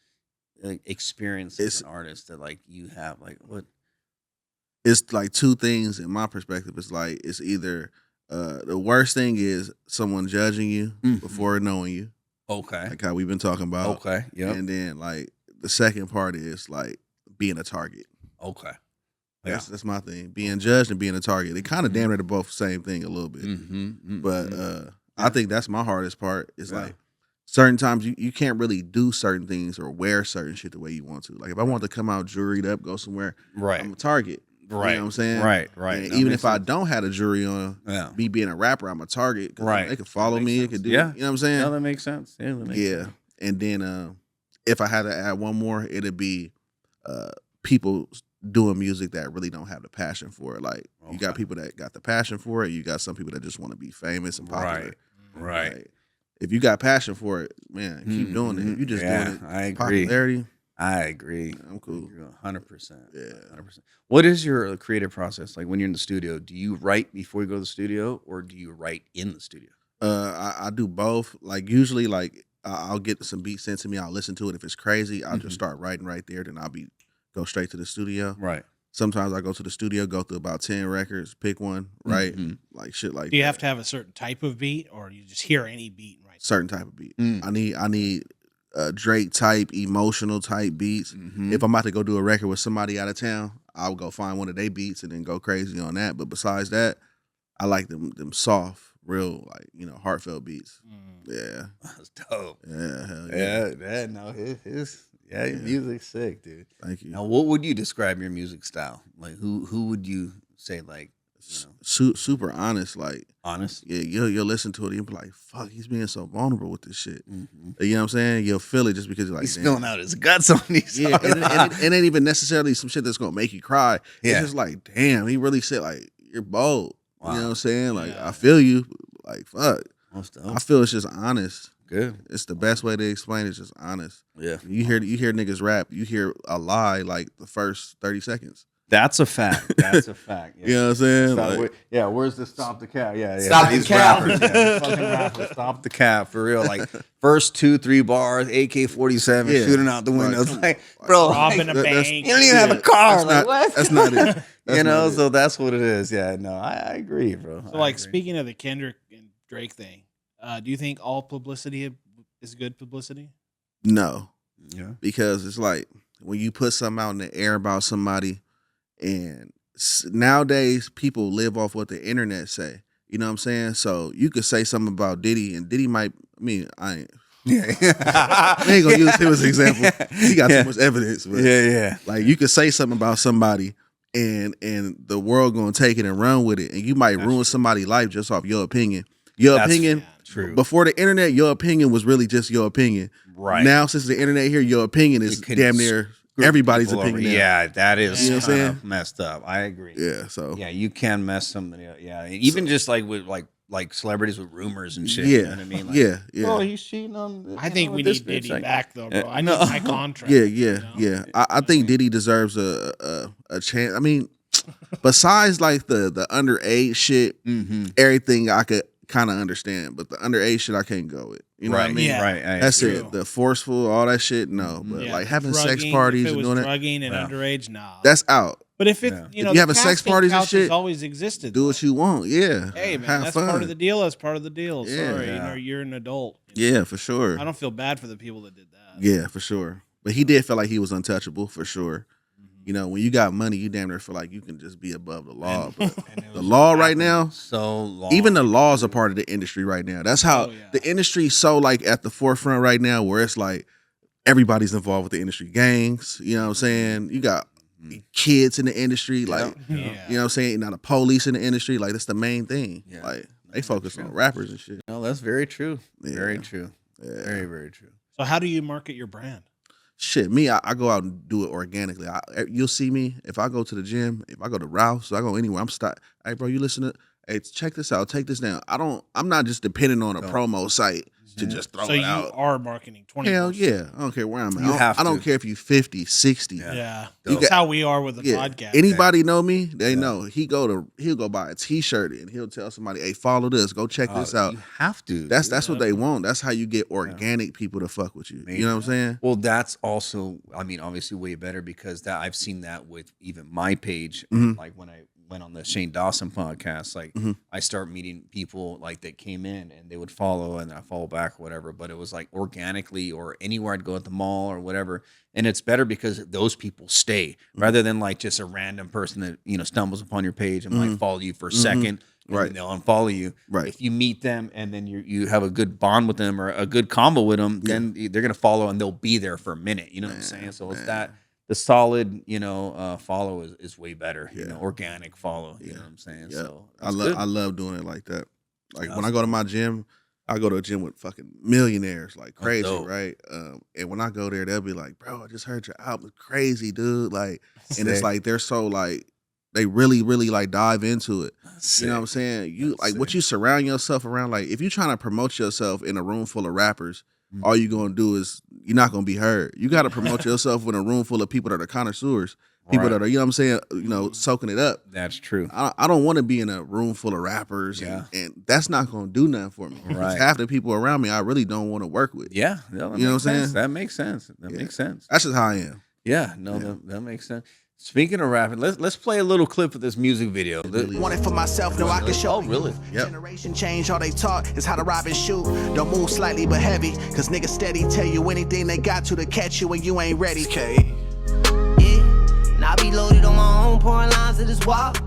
[SPEAKER 1] like experience as
[SPEAKER 3] It's-
[SPEAKER 1] an artist that like you have? Like, what?
[SPEAKER 3] It's like two things in my perspective. It's like it's either the worst thing is someone judging you
[SPEAKER 1] Mhm.
[SPEAKER 3] before knowing you,
[SPEAKER 1] Okay.
[SPEAKER 3] like how we've been talking about.
[SPEAKER 1] Okay. Yep.
[SPEAKER 3] And then like the second part is like being a target.
[SPEAKER 1] Okay. Yeah.
[SPEAKER 3] That's my thing. Being judged and being a target. They kind of damn near the both same thing a little bit.
[SPEAKER 1] Mm-hmm.
[SPEAKER 3] But I think that's my hardest part. Is
[SPEAKER 1] Yeah.
[SPEAKER 3] like certain times you can't really do certain things or wear certain shit the way you want to. Like if I want to come out juried up, go somewhere,
[SPEAKER 1] right.
[SPEAKER 3] I'm a target.
[SPEAKER 1] Right.
[SPEAKER 3] You know what I'm saying?
[SPEAKER 1] Right.
[SPEAKER 3] And
[SPEAKER 1] That
[SPEAKER 3] even
[SPEAKER 1] makes
[SPEAKER 3] if I
[SPEAKER 1] sense.
[SPEAKER 3] don't have a jury on,
[SPEAKER 1] Yeah.
[SPEAKER 3] me being a rapper, I'm a target. 'Cause
[SPEAKER 1] Right.
[SPEAKER 3] They could follow
[SPEAKER 1] That makes
[SPEAKER 3] me. It
[SPEAKER 1] sense.
[SPEAKER 3] could do.
[SPEAKER 1] Yeah.
[SPEAKER 3] You know what I'm saying?
[SPEAKER 1] No, that makes sense. Yeah. That makes
[SPEAKER 3] Yeah.
[SPEAKER 1] sense.
[SPEAKER 3] And then if I had to add one more, it'd be people doing music that really don't have the passion for it. Like you got
[SPEAKER 1] Okay.
[SPEAKER 3] people that got the passion for it. You got some people that just want to be famous and popular.
[SPEAKER 1] Right.
[SPEAKER 3] Like, if you got passion for it, man, keep doing it. If you just
[SPEAKER 1] Yeah,
[SPEAKER 3] doing it,
[SPEAKER 1] I agree.
[SPEAKER 3] popularity,
[SPEAKER 1] I agree.
[SPEAKER 3] I'm cool.
[SPEAKER 1] 100%.
[SPEAKER 3] Yeah.
[SPEAKER 1] 100%. What is your creative process like when you're in the studio? Do you write before you go to the studio, or do you write in the studio?
[SPEAKER 3] I do both. Like usually, like I'll get some beats sent to me. I'll listen to it. If it's crazy, I'll
[SPEAKER 1] Mhm.
[SPEAKER 3] just start writing right there. Then go straight to the studio.
[SPEAKER 1] Right.
[SPEAKER 3] Sometimes I go to the studio, go through about 10 records, pick one, right?
[SPEAKER 1] Mhm.
[SPEAKER 3] Like shit like
[SPEAKER 2] Do you
[SPEAKER 3] that.
[SPEAKER 2] have to have a certain type of beat, or you just hear any beat and write?
[SPEAKER 3] Certain type of beat.
[SPEAKER 1] Mm.
[SPEAKER 3] I need Drake type, emotional type beats.
[SPEAKER 1] Mhm.
[SPEAKER 3] If I'm about to go do a record with somebody out of town, I'll go find one of their beats and then go crazy on that. But besides that, I like them soft, real, like, heartfelt beats. Yeah.
[SPEAKER 1] That's dope.
[SPEAKER 3] Yeah, hell yeah.
[SPEAKER 1] Yeah. No, his your
[SPEAKER 3] Yeah.
[SPEAKER 1] music's sick, dude.
[SPEAKER 3] Thank you.
[SPEAKER 1] Now, what would you describe your music style? Like, who would you say, like,
[SPEAKER 3] Super honest, like,
[SPEAKER 1] honest?
[SPEAKER 3] yeah, you'll listen to it and you'll be like, fuck, he's being so vulnerable with this shit.
[SPEAKER 1] Mm-hmm.
[SPEAKER 3] You know what I'm saying? You'll feel it just because you're like,
[SPEAKER 1] He's
[SPEAKER 3] damn.
[SPEAKER 1] spilling out his guts on these.
[SPEAKER 3] Yeah,
[SPEAKER 1] songs.
[SPEAKER 3] and it ain't even necessarily some shit that's gonna make you cry.
[SPEAKER 1] Yeah.
[SPEAKER 3] It's just like, damn, he really said, like, you're bold.
[SPEAKER 1] Wow.
[SPEAKER 3] You know what I'm saying? Like,
[SPEAKER 2] Yeah.
[SPEAKER 3] I feel you. Like, fuck.
[SPEAKER 1] Most
[SPEAKER 3] I feel it's just honest.
[SPEAKER 1] good.
[SPEAKER 3] It's the best way to explain it, it's just honest.
[SPEAKER 1] Yeah.
[SPEAKER 3] You hear niggas rap, you hear a lie like the first 30 seconds.
[SPEAKER 1] That's a fact. That's a fact. Yeah.
[SPEAKER 3] You know what I'm saying?
[SPEAKER 1] Stop,
[SPEAKER 3] Like,
[SPEAKER 1] yeah, where's the stop the cap? Yeah, yeah.
[SPEAKER 4] Stop the
[SPEAKER 1] These
[SPEAKER 4] cap.
[SPEAKER 1] rappers, yeah, fucking rappers, stop the cap for real. Like first 2-3 bars, AK-47
[SPEAKER 3] Yeah.
[SPEAKER 1] shooting out the windows.
[SPEAKER 3] come on.
[SPEAKER 1] Like, bro,
[SPEAKER 2] Robbing a
[SPEAKER 3] that's-
[SPEAKER 2] bank.
[SPEAKER 1] you don't even have a car.
[SPEAKER 3] That's
[SPEAKER 1] Like
[SPEAKER 3] not-
[SPEAKER 1] what?
[SPEAKER 3] that's not it. That's
[SPEAKER 1] you know,
[SPEAKER 3] not it.
[SPEAKER 1] so that's what it is. Yeah, no, I agree, bro.
[SPEAKER 2] So, like, speaking of the Kendrick and Drake thing, do you think all publicity is good publicity?
[SPEAKER 3] No.
[SPEAKER 1] yeah,
[SPEAKER 3] Because it's like when you put something out in the air about somebody, and nowadays people live off what the internet say. You know what I'm saying? So you could say something about Diddy, and Diddy might. I mean, I ain't gonna use him as an example. He got
[SPEAKER 1] yeah.
[SPEAKER 3] too much evidence. But
[SPEAKER 1] Yeah.
[SPEAKER 3] like you could say something about somebody, and the world gonna take it and run with it, and you might ruin somebody's life just off your opinion. Your
[SPEAKER 1] That's
[SPEAKER 3] opinion.
[SPEAKER 1] true.
[SPEAKER 3] Before the internet, your opinion was really just your opinion.
[SPEAKER 1] Right.
[SPEAKER 3] Now, since the internet here, your opinion is
[SPEAKER 1] You can
[SPEAKER 3] damn near
[SPEAKER 1] Screw
[SPEAKER 3] everybody's
[SPEAKER 1] people
[SPEAKER 3] opinion.
[SPEAKER 1] over.
[SPEAKER 3] now.
[SPEAKER 1] Yeah, that is
[SPEAKER 3] You know what I'm
[SPEAKER 1] kinda
[SPEAKER 3] saying?
[SPEAKER 1] messed up. I agree.
[SPEAKER 3] Yeah. So
[SPEAKER 1] Yeah, you can mess somebody up. Yeah, and even just like with like celebrities with rumors and shit.
[SPEAKER 3] yeah,
[SPEAKER 1] You know what I mean? Like,
[SPEAKER 3] yeah.
[SPEAKER 1] oh, he's cheating on.
[SPEAKER 2] I think we need Diddy back, though, bro. I need
[SPEAKER 1] no.
[SPEAKER 2] my contract.
[SPEAKER 3] Yeah,
[SPEAKER 2] you
[SPEAKER 3] yeah,
[SPEAKER 2] know?
[SPEAKER 3] yeah. I think Diddy deserves a chance. I mean, besides like the underage shit,
[SPEAKER 1] Mm-hmm.
[SPEAKER 3] everything I could kind of understand, but the underage shit I can't go with. You know
[SPEAKER 1] right.
[SPEAKER 3] what I mean?
[SPEAKER 2] Yeah.
[SPEAKER 1] Right. I
[SPEAKER 3] That's
[SPEAKER 1] agree.
[SPEAKER 3] it. The forceful, all that shit, no. But
[SPEAKER 2] Yeah,
[SPEAKER 3] like having sex
[SPEAKER 2] drugging,
[SPEAKER 3] parties
[SPEAKER 2] if it
[SPEAKER 3] and
[SPEAKER 2] was
[SPEAKER 3] doing that,
[SPEAKER 2] drugging and
[SPEAKER 1] Yeah.
[SPEAKER 2] underage, nah.
[SPEAKER 3] that's out.
[SPEAKER 2] But if it,
[SPEAKER 1] Yeah.
[SPEAKER 2] you know,
[SPEAKER 3] If you having
[SPEAKER 2] the
[SPEAKER 3] sex
[SPEAKER 2] casting
[SPEAKER 3] parties and
[SPEAKER 2] couch
[SPEAKER 3] shit,
[SPEAKER 2] has always existed.
[SPEAKER 3] Do what you want. Yeah.
[SPEAKER 2] Hey man,
[SPEAKER 3] Have
[SPEAKER 2] that's
[SPEAKER 3] fun.
[SPEAKER 2] part of the deal. That's part of the deal.
[SPEAKER 3] Yeah.
[SPEAKER 2] Sorry,
[SPEAKER 1] Yeah.
[SPEAKER 2] you're an adult. you know?
[SPEAKER 3] Yeah, for sure.
[SPEAKER 2] I don't feel bad for the people that did that.
[SPEAKER 3] Yeah, for sure. But he did feel like he was untouchable, for sure. You know, when you got money, you damn near feel like you can just be above the law. But
[SPEAKER 1] And it
[SPEAKER 3] the
[SPEAKER 1] was
[SPEAKER 3] law right
[SPEAKER 1] happening
[SPEAKER 3] now,
[SPEAKER 1] so long.
[SPEAKER 3] even the laws are part of the industry right now. That's how
[SPEAKER 2] Oh, yeah.
[SPEAKER 3] the industry's so like at the forefront right now, where it's like everybody's involved with the industry gangs. You know what I'm saying? You got kids in the industry, like
[SPEAKER 2] Yeah.
[SPEAKER 3] you know what I'm saying. Not the police in the industry, like that's the main thing.
[SPEAKER 1] Yeah.
[SPEAKER 3] Like they focus on rappers and shit.
[SPEAKER 1] No, that's very true.
[SPEAKER 3] Yeah.
[SPEAKER 1] Very true.
[SPEAKER 3] Yeah.
[SPEAKER 1] Very, very true.
[SPEAKER 2] So how do you market your brand?
[SPEAKER 3] Shit, me, I go out and do it organically. You'll see me if I go to the gym, if I go to Ralph's, I go anywhere. I'm stuck. Hey, bro, you listen to? Hey, check this out. Take this down. I'm not just depending on a promo site to just throw
[SPEAKER 2] So
[SPEAKER 3] it
[SPEAKER 2] you
[SPEAKER 3] out.
[SPEAKER 2] are marketing 24/7.
[SPEAKER 3] Hell yeah, I don't care where I'm at.
[SPEAKER 1] You have
[SPEAKER 3] I don't
[SPEAKER 1] to.
[SPEAKER 3] care if you 50, 60.
[SPEAKER 2] Yeah.
[SPEAKER 3] You
[SPEAKER 2] That's
[SPEAKER 3] got-
[SPEAKER 2] how we are with the
[SPEAKER 3] Yeah.
[SPEAKER 2] podcast.
[SPEAKER 3] Anybody know me? They know. He'll go buy a T-shirt and he'll tell somebody, "Hey, follow this. Go check this out."
[SPEAKER 1] You have to.
[SPEAKER 3] That's what they want. That's how you get organic people to fuck with you. You know what I'm saying?
[SPEAKER 1] Well, that's also, I mean, obviously way better because that I've seen that with even my page.
[SPEAKER 3] Mhm.
[SPEAKER 1] Like when I went on the Shane Dawson podcast, like
[SPEAKER 3] Mhm.
[SPEAKER 1] I start meeting people like that came in and they would follow and I follow back or whatever. But it was like organically or anywhere I'd go at the mall or whatever. And it's better because those people stay rather than like just a random person that, you know, stumbles upon your page and like follow you for a second. And
[SPEAKER 3] Right.
[SPEAKER 1] then they'll unfollow you.
[SPEAKER 3] Right.
[SPEAKER 1] If you meet them and then you have a good bond with them or a good combo with them, then they're gonna follow and they'll be there for a minute. You know what I'm saying? So it's that the solid, you know, follow is way better. You know, organic follow. You know what I'm saying?
[SPEAKER 3] Yeah.
[SPEAKER 1] So
[SPEAKER 3] I love doing it like that. Like when
[SPEAKER 1] That's
[SPEAKER 3] I go to my gym, I go to a gym with fucking millionaires, like crazy,
[SPEAKER 1] dope.
[SPEAKER 3] right? And when I go there, they'll be like, "Bro, I just heard your album, crazy, dude!" Like, and it's
[SPEAKER 1] Sick.
[SPEAKER 3] like they're so like they really, really like dive into it.
[SPEAKER 1] Sick.
[SPEAKER 3] You know what I'm saying? You
[SPEAKER 1] That's
[SPEAKER 3] like what
[SPEAKER 1] sick.
[SPEAKER 3] you surround yourself around. Like if you're trying to promote yourself in a room full of rappers, all you're gonna do is you're not gonna be heard. You got to promote yourself in a room full of people that are connoisseurs, people that are, you know what I'm saying, you know, soaking it up.
[SPEAKER 1] That's true.
[SPEAKER 3] I don't want to be in a room full of rappers, and that's not gonna do nothing for me. 'Cause
[SPEAKER 1] Right.
[SPEAKER 3] half the people around me, I really don't want to work with.
[SPEAKER 1] Yeah. No, that
[SPEAKER 3] You know
[SPEAKER 1] makes
[SPEAKER 3] what I'm
[SPEAKER 1] sense.
[SPEAKER 3] saying?
[SPEAKER 1] That makes sense. That makes sense.
[SPEAKER 3] That's just how I am.
[SPEAKER 1] Yeah. No, that makes sense. Speaking of rapping, let's play a little clip of this music video.
[SPEAKER 4] Want it for myself, no, I can show
[SPEAKER 1] Oh, really?
[SPEAKER 3] Yep.
[SPEAKER 4] Generation change, all they taught is how to rob and shoot. Don't move slightly but heavy, cause niggas steady tell you anything they got to catch you when you ain't ready. Okay.
[SPEAKER 5] Yeah, and I be loaded on my own, pouring lines of this walk.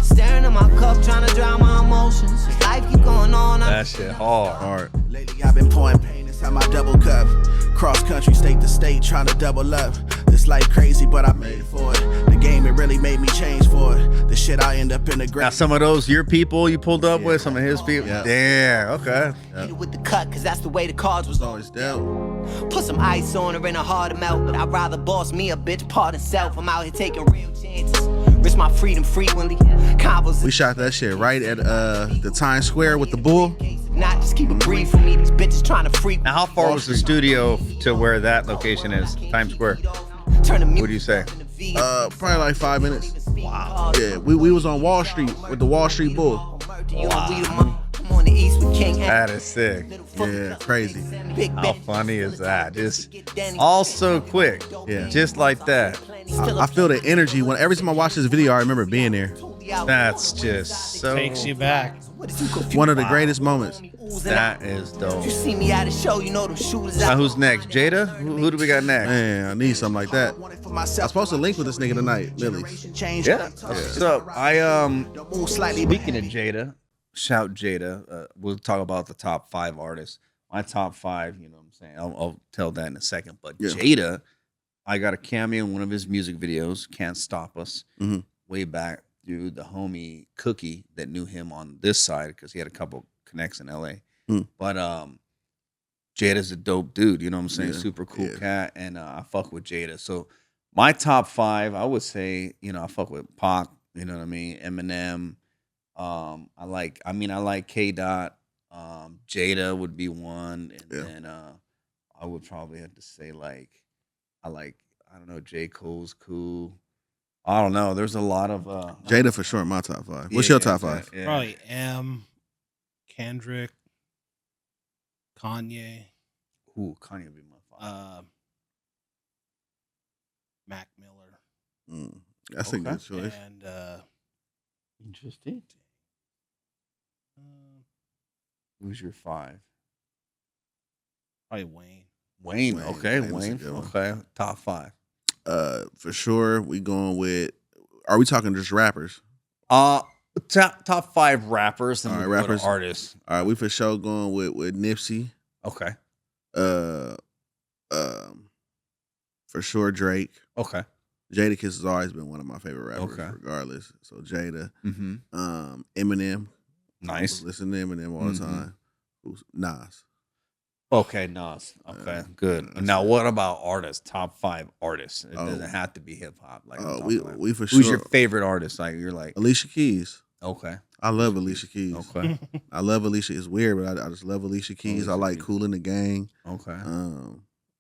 [SPEAKER 5] Staring at my cup, trying to drown my emotions. Life keep going on.
[SPEAKER 1] That shit hard.
[SPEAKER 3] Hard.
[SPEAKER 4] Lately I've been pouring pain inside my double cup. Cross country, state to state, trying to double up. This life crazy, but I made it for it. The game, it really made me change for it. The shit I end up in the
[SPEAKER 1] Now,
[SPEAKER 4] grave.
[SPEAKER 1] some of those your people you pulled up with, some of his people.
[SPEAKER 3] Yeah.
[SPEAKER 1] Damn. Okay.
[SPEAKER 5] Hit it with the cut, cause that's the way the cards was
[SPEAKER 3] So it's down.
[SPEAKER 5] Put some ice on her and a hard to melt, but I'd rather boss me a bitch part of self. I'm out here taking real chances. Risk my freedom frequently. Combos.
[SPEAKER 3] We shot that shit right at the Times Square with the bull.
[SPEAKER 5] Not just keep it brief for me. These bitches trying to freak.
[SPEAKER 1] Now, how far was the studio to where that location is? Times Square.
[SPEAKER 5] Turn the
[SPEAKER 1] What do you say?
[SPEAKER 3] Probably like 5 minutes.
[SPEAKER 5] Wow.
[SPEAKER 3] Yeah, we was on Wall Street with the Wall Street Bull.
[SPEAKER 5] I'm on the east with King.
[SPEAKER 1] That is sick.
[SPEAKER 3] Yeah, crazy.
[SPEAKER 1] How funny is that? Just all so quick.
[SPEAKER 3] Yeah.
[SPEAKER 1] Just like that.
[SPEAKER 3] I feel the energy when every time I watch this video. I remember being there.
[SPEAKER 1] That's just so.
[SPEAKER 2] Takes you back.
[SPEAKER 3] One of the greatest moments.
[SPEAKER 1] That is dope.
[SPEAKER 5] You see me at a show, you know them shooters
[SPEAKER 1] Now,
[SPEAKER 5] out.
[SPEAKER 1] who's next? Jada? Who do we got next?
[SPEAKER 3] Man, I need something like that.
[SPEAKER 4] Want it for
[SPEAKER 3] I'm
[SPEAKER 4] myself.
[SPEAKER 3] supposed to link with this nigga tonight, Lily.
[SPEAKER 4] Generation change.
[SPEAKER 1] Yeah. So
[SPEAKER 4] Don't move slightly but
[SPEAKER 1] speaking of Jada, shout Jada. We'll talk about the top 5 artists. My top 5, you know what I'm saying? I'll tell that in a second. But
[SPEAKER 3] Yeah.
[SPEAKER 1] Jada, I got a cameo in one of his music videos, Can't Stop Us,
[SPEAKER 3] Mhm.
[SPEAKER 1] way back through the homie Cookie that knew him on this side because he had a couple connects in LA.
[SPEAKER 3] Mm.
[SPEAKER 1] But Jada's a dope dude, you know what I'm saying?
[SPEAKER 3] Yeah,
[SPEAKER 1] Super cool
[SPEAKER 3] yeah.
[SPEAKER 1] cat, and I fuck with Jada. So my top 5, I would say, you know, I fuck with Pac, you know what I mean? Eminem. I like K Dot. Jada would be one, and
[SPEAKER 3] Yeah.
[SPEAKER 1] then I would probably have to say I don't know, J. Cole's cool. I don't know. There's a lot of
[SPEAKER 3] Jada for sure in my top 5. What's
[SPEAKER 1] yeah,
[SPEAKER 3] your top 5?
[SPEAKER 1] yeah.
[SPEAKER 2] Probably Kendrick, Kanye,
[SPEAKER 1] Ooh, Kanye would be my 5.
[SPEAKER 2] Mac Miller,
[SPEAKER 3] That's a
[SPEAKER 1] Okay.
[SPEAKER 3] good choice.
[SPEAKER 2] and
[SPEAKER 1] Interesting. Who's your 5?
[SPEAKER 2] probably Wayne.
[SPEAKER 1] Wayne.
[SPEAKER 3] Wayne.
[SPEAKER 1] Okay,
[SPEAKER 3] Wayne was a
[SPEAKER 1] Wayne.
[SPEAKER 3] good one.
[SPEAKER 1] Okay, top 5.
[SPEAKER 3] For sure, we going with. Are we talking just rappers?
[SPEAKER 1] Top 5 rappers and
[SPEAKER 3] All right,
[SPEAKER 1] we'll go to
[SPEAKER 3] rappers.
[SPEAKER 1] artists.
[SPEAKER 3] All right, we for sure going with Nipsey.
[SPEAKER 1] Okay.
[SPEAKER 3] Uh, for sure Drake.
[SPEAKER 1] Okay.
[SPEAKER 3] Jadakiss has always been one of my favorite rappers,
[SPEAKER 1] Okay.
[SPEAKER 3] regardless. So Jada,
[SPEAKER 1] Mm-hmm.
[SPEAKER 3] Eminem.
[SPEAKER 1] Nice.
[SPEAKER 3] Listen to Eminem all the time. Who's Nas?
[SPEAKER 1] Okay, Nas. Okay, good.
[SPEAKER 3] that's
[SPEAKER 1] Now,
[SPEAKER 3] it.
[SPEAKER 1] what about artists? Top 5 artists. It
[SPEAKER 3] Oh.
[SPEAKER 1] doesn't have to be hip hop. Like, I'm
[SPEAKER 3] Oh,
[SPEAKER 1] talking like,
[SPEAKER 3] we for
[SPEAKER 1] who's
[SPEAKER 3] sure.
[SPEAKER 1] your favorite artist? Like, you're like,
[SPEAKER 3] Alicia Keys.
[SPEAKER 1] okay,
[SPEAKER 3] I love Alicia Keys.
[SPEAKER 1] okay,
[SPEAKER 3] I love Alicia. It's weird, but I just love Alicia Keys. I
[SPEAKER 1] Alicia
[SPEAKER 3] like
[SPEAKER 1] Keys.
[SPEAKER 3] Kool in the Gang.
[SPEAKER 1] okay,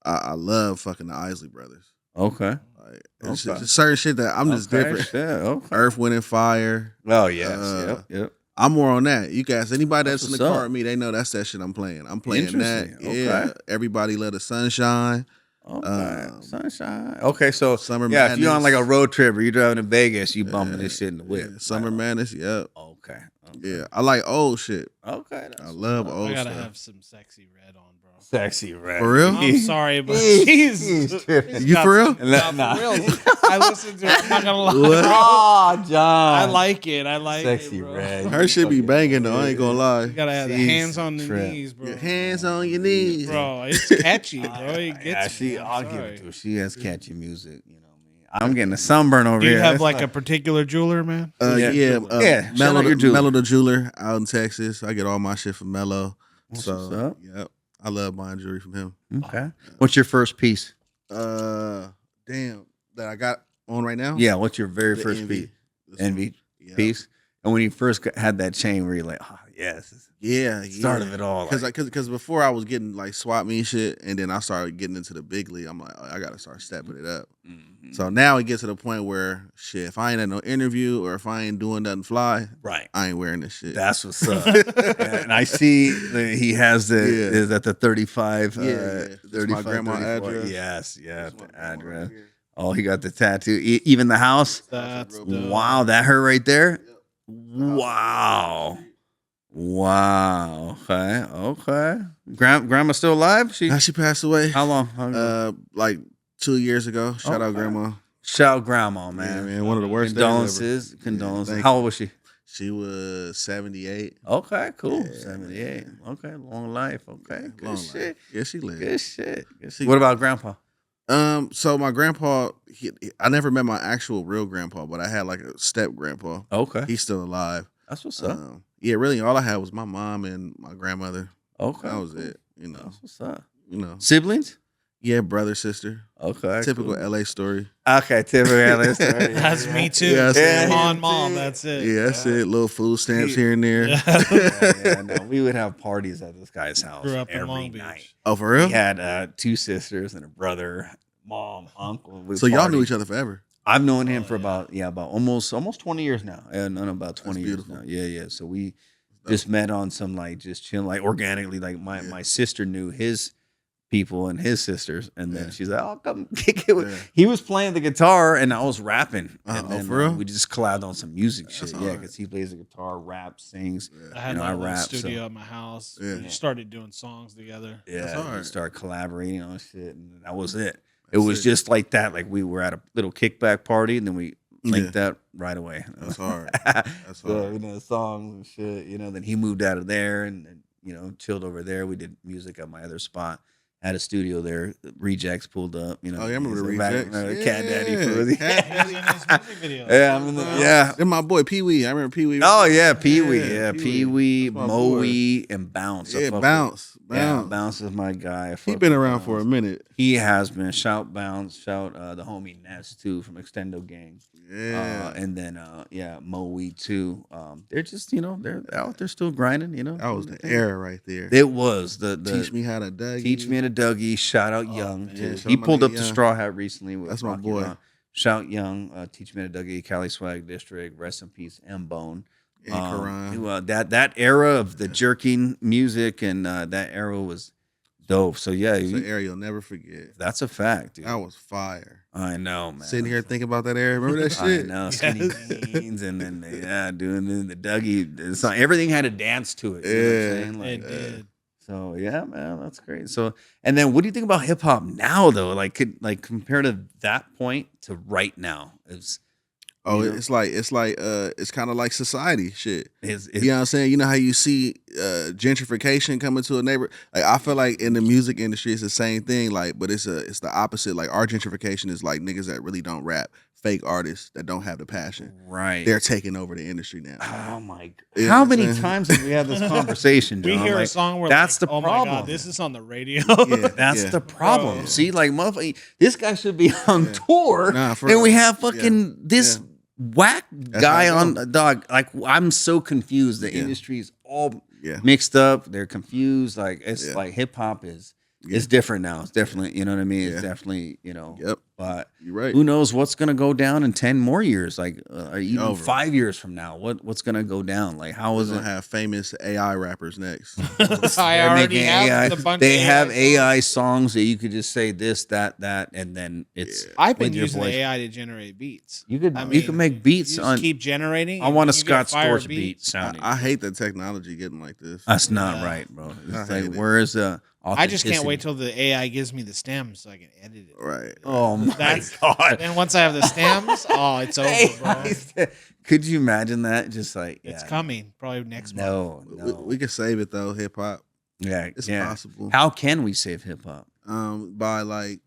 [SPEAKER 3] I love fucking the Isley Brothers.
[SPEAKER 1] okay.
[SPEAKER 3] Like, it's
[SPEAKER 1] Okay.
[SPEAKER 3] just certain shit that I'm just
[SPEAKER 1] Okay,
[SPEAKER 3] different.
[SPEAKER 1] shit, okay.
[SPEAKER 3] Earth, Wind, and Fire.
[SPEAKER 1] Oh yes, yep.
[SPEAKER 3] I'm more on that. You guys, anybody
[SPEAKER 1] That's
[SPEAKER 3] that's in the
[SPEAKER 1] what's
[SPEAKER 3] car
[SPEAKER 1] up.
[SPEAKER 3] with me, they know that's that shit I'm playing. I'm playing that.
[SPEAKER 1] Interesting.
[SPEAKER 3] Yeah.
[SPEAKER 1] Okay.
[SPEAKER 3] Everybody Love the Sunshine.
[SPEAKER 1] Okay, Sunshine. Okay, so
[SPEAKER 3] Summer
[SPEAKER 1] yeah, if you're on like a
[SPEAKER 3] Madness.
[SPEAKER 1] road trip or you're driving to Vegas, you bumping this shit in the whip.
[SPEAKER 3] Yeah, Summer Madness. Yep.
[SPEAKER 1] Okay.
[SPEAKER 3] Yeah. I like old shit.
[SPEAKER 1] Okay. That's
[SPEAKER 3] I
[SPEAKER 1] what's
[SPEAKER 3] love
[SPEAKER 1] up.
[SPEAKER 3] old
[SPEAKER 2] I gotta
[SPEAKER 3] stuff.
[SPEAKER 2] have some sexy red on, bro.
[SPEAKER 1] Sexy red.
[SPEAKER 3] For real?
[SPEAKER 2] I'm sorry, but
[SPEAKER 1] He's
[SPEAKER 2] she's
[SPEAKER 1] tripping.
[SPEAKER 3] You for real?
[SPEAKER 1] Nah.
[SPEAKER 2] for real. I listened to it. I'm not gonna lie.
[SPEAKER 3] What?
[SPEAKER 2] Bro.
[SPEAKER 1] Oh, John.
[SPEAKER 2] I like it. I like
[SPEAKER 1] Sexy
[SPEAKER 2] it, bro.
[SPEAKER 1] red.
[SPEAKER 3] Her shit be banging though. I ain't gonna
[SPEAKER 2] You
[SPEAKER 3] lie.
[SPEAKER 2] gotta have the
[SPEAKER 1] Jeez,
[SPEAKER 2] hands on the
[SPEAKER 1] trip.
[SPEAKER 2] knees, bro.
[SPEAKER 3] Your hands on your knees.
[SPEAKER 2] Bro, it's catchy, bro. It gets
[SPEAKER 1] Yeah,
[SPEAKER 2] me.
[SPEAKER 1] I'll give
[SPEAKER 2] sorry.
[SPEAKER 1] it to her. She has catchy music. You know me. I'm getting a sunburn over
[SPEAKER 2] Do you
[SPEAKER 1] here.
[SPEAKER 2] have
[SPEAKER 1] That's
[SPEAKER 2] like a particular jeweler, man?
[SPEAKER 3] Yeah,
[SPEAKER 1] Yeah, shout
[SPEAKER 3] Mellow,
[SPEAKER 1] out your jeweler.
[SPEAKER 3] Mellow the jeweler out in Texas. I get all my shit from Mellow.
[SPEAKER 1] That's
[SPEAKER 3] So
[SPEAKER 1] what's up.
[SPEAKER 3] yep, I love buying jewelry from him.
[SPEAKER 1] Okay. What's your first piece?
[SPEAKER 3] Damn, that I got on right now.
[SPEAKER 1] Yeah. What's your very
[SPEAKER 3] The
[SPEAKER 1] first
[SPEAKER 3] Envy.
[SPEAKER 1] piece?
[SPEAKER 3] This one.
[SPEAKER 1] Envy
[SPEAKER 3] Yeah.
[SPEAKER 1] piece. And when you first had that chain, where you're like, oh yes, this is
[SPEAKER 3] Yeah,
[SPEAKER 1] the start of it all. Like,
[SPEAKER 3] Because before I was getting like swap meet shit, and then I started getting into the big league. I'm like, I gotta start stepping it up.
[SPEAKER 1] mhm.
[SPEAKER 3] So now it gets to the point where shit, if I ain't at no interview or if I ain't doing nothing fly,
[SPEAKER 1] right.
[SPEAKER 3] I ain't wearing this shit.
[SPEAKER 1] That's what's up. And I see that he has the
[SPEAKER 3] Yeah.
[SPEAKER 1] is that the 35.
[SPEAKER 3] Yeah, yeah. This is my
[SPEAKER 1] 35,
[SPEAKER 3] grandma
[SPEAKER 1] 34.
[SPEAKER 3] address.
[SPEAKER 1] Yes, yeah,
[SPEAKER 3] This is my
[SPEAKER 1] the
[SPEAKER 3] grandma
[SPEAKER 1] address.
[SPEAKER 3] right here.
[SPEAKER 1] Oh, he got the tattoo. Even the house.
[SPEAKER 2] That's
[SPEAKER 3] real
[SPEAKER 2] dope.
[SPEAKER 1] Wow, that her right there. Wow. Wow. Okay. Okay. Grandma still alive?
[SPEAKER 3] Now she passed away.
[SPEAKER 1] How long? How long?
[SPEAKER 3] Like 2 years ago. Shout out
[SPEAKER 1] Okay.
[SPEAKER 3] grandma.
[SPEAKER 1] Shout out grandma,
[SPEAKER 3] Yeah,
[SPEAKER 1] man.
[SPEAKER 3] man, one of the worst days ever.
[SPEAKER 1] Condolences. Condolences.
[SPEAKER 3] thank
[SPEAKER 1] How
[SPEAKER 3] you.
[SPEAKER 1] old was she?
[SPEAKER 3] She was 78.
[SPEAKER 1] Okay, cool.
[SPEAKER 3] Yeah,
[SPEAKER 1] 78. Okay, long life. Okay, good
[SPEAKER 3] Long
[SPEAKER 1] shit.
[SPEAKER 3] life. Yeah, she lived.
[SPEAKER 1] Good shit. Good
[SPEAKER 3] She-
[SPEAKER 1] What about grandpa?
[SPEAKER 3] So my grandpa, I never met my actual real grandpa, but I had like a step grandpa.
[SPEAKER 1] Okay,
[SPEAKER 3] He's still alive.
[SPEAKER 1] that's what's up.
[SPEAKER 3] Yeah, really, all I had was my mom and my grandmother.
[SPEAKER 1] Okay,
[SPEAKER 3] That was
[SPEAKER 1] cool.
[SPEAKER 3] it. You know,
[SPEAKER 1] That's what's up.
[SPEAKER 3] Siblings.
[SPEAKER 1] Siblings?
[SPEAKER 3] Yeah, brother, sister.
[SPEAKER 1] Okay,
[SPEAKER 3] Typical
[SPEAKER 1] cool.
[SPEAKER 3] LA story.
[SPEAKER 1] Okay, typical LA story.
[SPEAKER 2] That's me too.
[SPEAKER 3] Yeah, that's
[SPEAKER 2] Yeah,
[SPEAKER 3] it.
[SPEAKER 2] mom, mom. That's it.
[SPEAKER 3] Yeah, that's it. Little food stamps here and there.
[SPEAKER 1] Yeah, no, we would have parties at this guy's house
[SPEAKER 2] Grew up in
[SPEAKER 1] every
[SPEAKER 2] Long Beach.
[SPEAKER 1] night.
[SPEAKER 3] Oh, for real?
[SPEAKER 1] He had 2 sisters and a brother, mom, uncle. We'd
[SPEAKER 3] So y'all knew
[SPEAKER 1] party.
[SPEAKER 3] each other forever.
[SPEAKER 1] I've known him for
[SPEAKER 2] yeah.
[SPEAKER 1] about almost 20 years now. And about 20 years
[SPEAKER 3] beautiful.
[SPEAKER 1] now. Yeah. So we just met on some like just chilling, like organically. Like my sister knew his people and his sisters, and then
[SPEAKER 3] Yeah.
[SPEAKER 1] she's like, "Oh, come kick it."
[SPEAKER 3] Yeah.
[SPEAKER 1] He was playing the guitar, and I was rapping. And
[SPEAKER 3] Oh,
[SPEAKER 1] then,
[SPEAKER 3] for real?
[SPEAKER 1] we just collabed on some music shit. Yeah,
[SPEAKER 3] hard.
[SPEAKER 1] because he plays the guitar, raps, sings.
[SPEAKER 3] Yeah.
[SPEAKER 2] I had
[SPEAKER 1] You know,
[SPEAKER 2] my
[SPEAKER 1] I
[SPEAKER 2] little
[SPEAKER 1] rap,
[SPEAKER 2] studio
[SPEAKER 1] so-
[SPEAKER 2] at my house.
[SPEAKER 3] Yeah.
[SPEAKER 2] We started doing songs together.
[SPEAKER 1] Yeah, we
[SPEAKER 3] hard.
[SPEAKER 1] started collaborating on shit, and that was it. It
[SPEAKER 3] That's
[SPEAKER 1] was
[SPEAKER 3] it.
[SPEAKER 1] just like that. Like we were at a little kickback party, and then we linked
[SPEAKER 3] Yeah.
[SPEAKER 1] that right away.
[SPEAKER 3] That's hard. That's
[SPEAKER 1] So,
[SPEAKER 3] hard.
[SPEAKER 1] you know, songs and shit. You know, then he moved out of there and you know, chilled over there. We did music at my other spot. Had a studio there. Rejects pulled up. You know,
[SPEAKER 3] Oh, yeah, I remember the
[SPEAKER 1] so back-
[SPEAKER 3] Rejects.
[SPEAKER 1] remember Cat Daddy.
[SPEAKER 3] Yeah,
[SPEAKER 1] Fuzzy.
[SPEAKER 3] Cat
[SPEAKER 2] He was in his music video.
[SPEAKER 1] Yeah, I'm in the yeah.
[SPEAKER 3] Then my boy Pee Wee. I remember Pee Wee.
[SPEAKER 1] Oh yeah, Pee Wee.
[SPEAKER 3] Yeah,
[SPEAKER 1] Yeah,
[SPEAKER 3] Pee-wee.
[SPEAKER 1] Pee Wee,
[SPEAKER 3] That's my
[SPEAKER 1] Moe,
[SPEAKER 3] boy.
[SPEAKER 1] and Bounce. I
[SPEAKER 3] Yeah,
[SPEAKER 1] fuck with-
[SPEAKER 3] Bounce.
[SPEAKER 1] Yeah,
[SPEAKER 3] Bounce.
[SPEAKER 1] Bounce is my guy. I
[SPEAKER 3] He
[SPEAKER 1] fuck
[SPEAKER 3] been
[SPEAKER 1] with
[SPEAKER 3] around for a
[SPEAKER 1] Bounce.
[SPEAKER 3] minute.
[SPEAKER 1] He has been. Shout Bounce. Shout the homie Ness too from Extendo Gang.
[SPEAKER 3] Yeah.
[SPEAKER 1] And then Moe too. They're just, you know, they're out there still grinding, you know.
[SPEAKER 3] That was the era right there.
[SPEAKER 1] It was the
[SPEAKER 3] Teach me how to Dougie.
[SPEAKER 1] Teach me to Dougie. Shout out Young.
[SPEAKER 3] man.
[SPEAKER 1] Too.
[SPEAKER 3] Shout
[SPEAKER 1] He
[SPEAKER 3] out my
[SPEAKER 1] pulled
[SPEAKER 3] nigga
[SPEAKER 1] up the
[SPEAKER 3] Young.
[SPEAKER 1] straw hat recently. With
[SPEAKER 3] That's my
[SPEAKER 1] Rocky
[SPEAKER 3] boy.
[SPEAKER 1] Rock. Shout Young. Teach me to Dougie. Cali Swag District. Rest in peace. M Bone.
[SPEAKER 3] And Karan.
[SPEAKER 1] That era of the jerking music and that era was dope. So yeah,
[SPEAKER 3] It's an era you'll never forget.
[SPEAKER 1] that's a fact, dude.
[SPEAKER 3] That was fire.
[SPEAKER 1] I know, man.
[SPEAKER 3] Sitting here thinking about that era. Remember that
[SPEAKER 1] I
[SPEAKER 3] shit?
[SPEAKER 1] know, skinny jeans, and then doing the Dougie. So everything had a dance to it. You know what I'm saying? Like,
[SPEAKER 2] It did.
[SPEAKER 1] so yeah, man, that's great. So, and then what do you think about hip hop now, though? Like, compared to that point to right now, is
[SPEAKER 3] Oh,
[SPEAKER 1] You know?
[SPEAKER 3] it's kind of like society shit.
[SPEAKER 1] It's-
[SPEAKER 3] You know what I'm saying? You know how you see gentrification coming to a neighborhood? Like I feel like in the music industry it's the same thing. Like, but it's the opposite. Like our gentrification is like niggas that really don't rap, fake artists that don't have the passion.
[SPEAKER 1] right.
[SPEAKER 3] They're taking over the industry now.
[SPEAKER 1] Oh my!
[SPEAKER 3] You know
[SPEAKER 1] How
[SPEAKER 3] what I'm
[SPEAKER 1] many
[SPEAKER 3] saying?
[SPEAKER 1] times have we had this conversation?
[SPEAKER 2] We
[SPEAKER 1] John?
[SPEAKER 2] hear a
[SPEAKER 1] Like,
[SPEAKER 2] song where
[SPEAKER 1] that's
[SPEAKER 2] like,
[SPEAKER 1] the
[SPEAKER 2] oh
[SPEAKER 1] problem.
[SPEAKER 2] my god, this is on the radio.
[SPEAKER 3] Yeah.
[SPEAKER 1] That's the problem.
[SPEAKER 2] Bro.
[SPEAKER 1] See, like, motherfucker, this guy should be on tour,
[SPEAKER 3] Nah, for
[SPEAKER 1] and we
[SPEAKER 3] real.
[SPEAKER 1] have fucking this whack guy
[SPEAKER 3] how I
[SPEAKER 1] on
[SPEAKER 3] go.
[SPEAKER 1] dog. Like, I'm so confused. The
[SPEAKER 3] Yeah.
[SPEAKER 1] industry is all
[SPEAKER 3] Yeah.
[SPEAKER 1] mixed up. They're confused. Like, it's
[SPEAKER 3] Yeah.
[SPEAKER 1] like hip hop is.
[SPEAKER 3] Yeah.
[SPEAKER 1] It's different now. It's definitely, you know what I mean. It's
[SPEAKER 3] Yeah.
[SPEAKER 1] definitely, you know.
[SPEAKER 3] Yep.
[SPEAKER 1] But
[SPEAKER 3] You're right.
[SPEAKER 1] who knows what's gonna go down in 10 more years? Like, or even
[SPEAKER 3] Over.
[SPEAKER 1] 5 years from now. What's gonna go down? Like, how
[SPEAKER 3] We're
[SPEAKER 1] is
[SPEAKER 3] gonna
[SPEAKER 1] it?
[SPEAKER 3] have famous AI rappers next.
[SPEAKER 2] I
[SPEAKER 1] They're
[SPEAKER 2] already
[SPEAKER 1] making
[SPEAKER 2] have
[SPEAKER 1] AI.
[SPEAKER 2] the bunch
[SPEAKER 1] They
[SPEAKER 2] of
[SPEAKER 1] have
[SPEAKER 2] songs.
[SPEAKER 1] AI songs that you could just say this, that, and then it's.
[SPEAKER 3] Yeah.
[SPEAKER 2] I've been
[SPEAKER 1] with your
[SPEAKER 2] using
[SPEAKER 1] voice.
[SPEAKER 2] AI to generate beats.
[SPEAKER 1] You could
[SPEAKER 2] I
[SPEAKER 1] you
[SPEAKER 2] mean,
[SPEAKER 1] could make
[SPEAKER 2] You
[SPEAKER 1] beats
[SPEAKER 2] just
[SPEAKER 1] on.
[SPEAKER 2] keep generating.
[SPEAKER 1] I
[SPEAKER 2] and
[SPEAKER 1] want a
[SPEAKER 2] you get
[SPEAKER 1] Scott
[SPEAKER 2] fire
[SPEAKER 1] Storch beat sounding.
[SPEAKER 3] I hate the technology getting like this.
[SPEAKER 1] That's not
[SPEAKER 2] Yeah.
[SPEAKER 1] right, bro. It's
[SPEAKER 3] I hate
[SPEAKER 1] like
[SPEAKER 3] it.
[SPEAKER 1] where is the?
[SPEAKER 2] I just can't wait
[SPEAKER 1] authenticity?
[SPEAKER 2] till the AI gives me the stems so I can edit it.
[SPEAKER 3] Right.
[SPEAKER 1] Oh my
[SPEAKER 2] That's-
[SPEAKER 1] god!
[SPEAKER 2] Then once I have the stems, oh, it's over, bro.
[SPEAKER 1] Could you imagine that? Just like
[SPEAKER 2] It's
[SPEAKER 1] yeah.
[SPEAKER 2] coming probably next month.
[SPEAKER 1] No, no.
[SPEAKER 3] We can save it though, hip hop.
[SPEAKER 1] yeah,
[SPEAKER 3] It's
[SPEAKER 1] yeah.
[SPEAKER 3] possible.
[SPEAKER 1] How can we save hip hop?
[SPEAKER 3] By like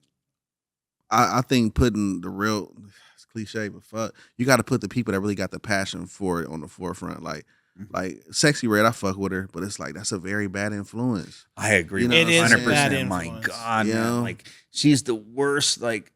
[SPEAKER 3] I think putting the real it's cliche, but fuck. You gotta put the people that really got the passion for it on the forefront. Like Sexy Red, I fuck with her, but it's like that's a very bad influence.
[SPEAKER 1] I agree.
[SPEAKER 3] You know
[SPEAKER 1] with
[SPEAKER 3] what I'm saying?
[SPEAKER 1] 100%.
[SPEAKER 2] Bad
[SPEAKER 1] My
[SPEAKER 2] influence.
[SPEAKER 1] God,
[SPEAKER 3] You
[SPEAKER 1] man.
[SPEAKER 3] know?
[SPEAKER 1] Like she's the worst. Like,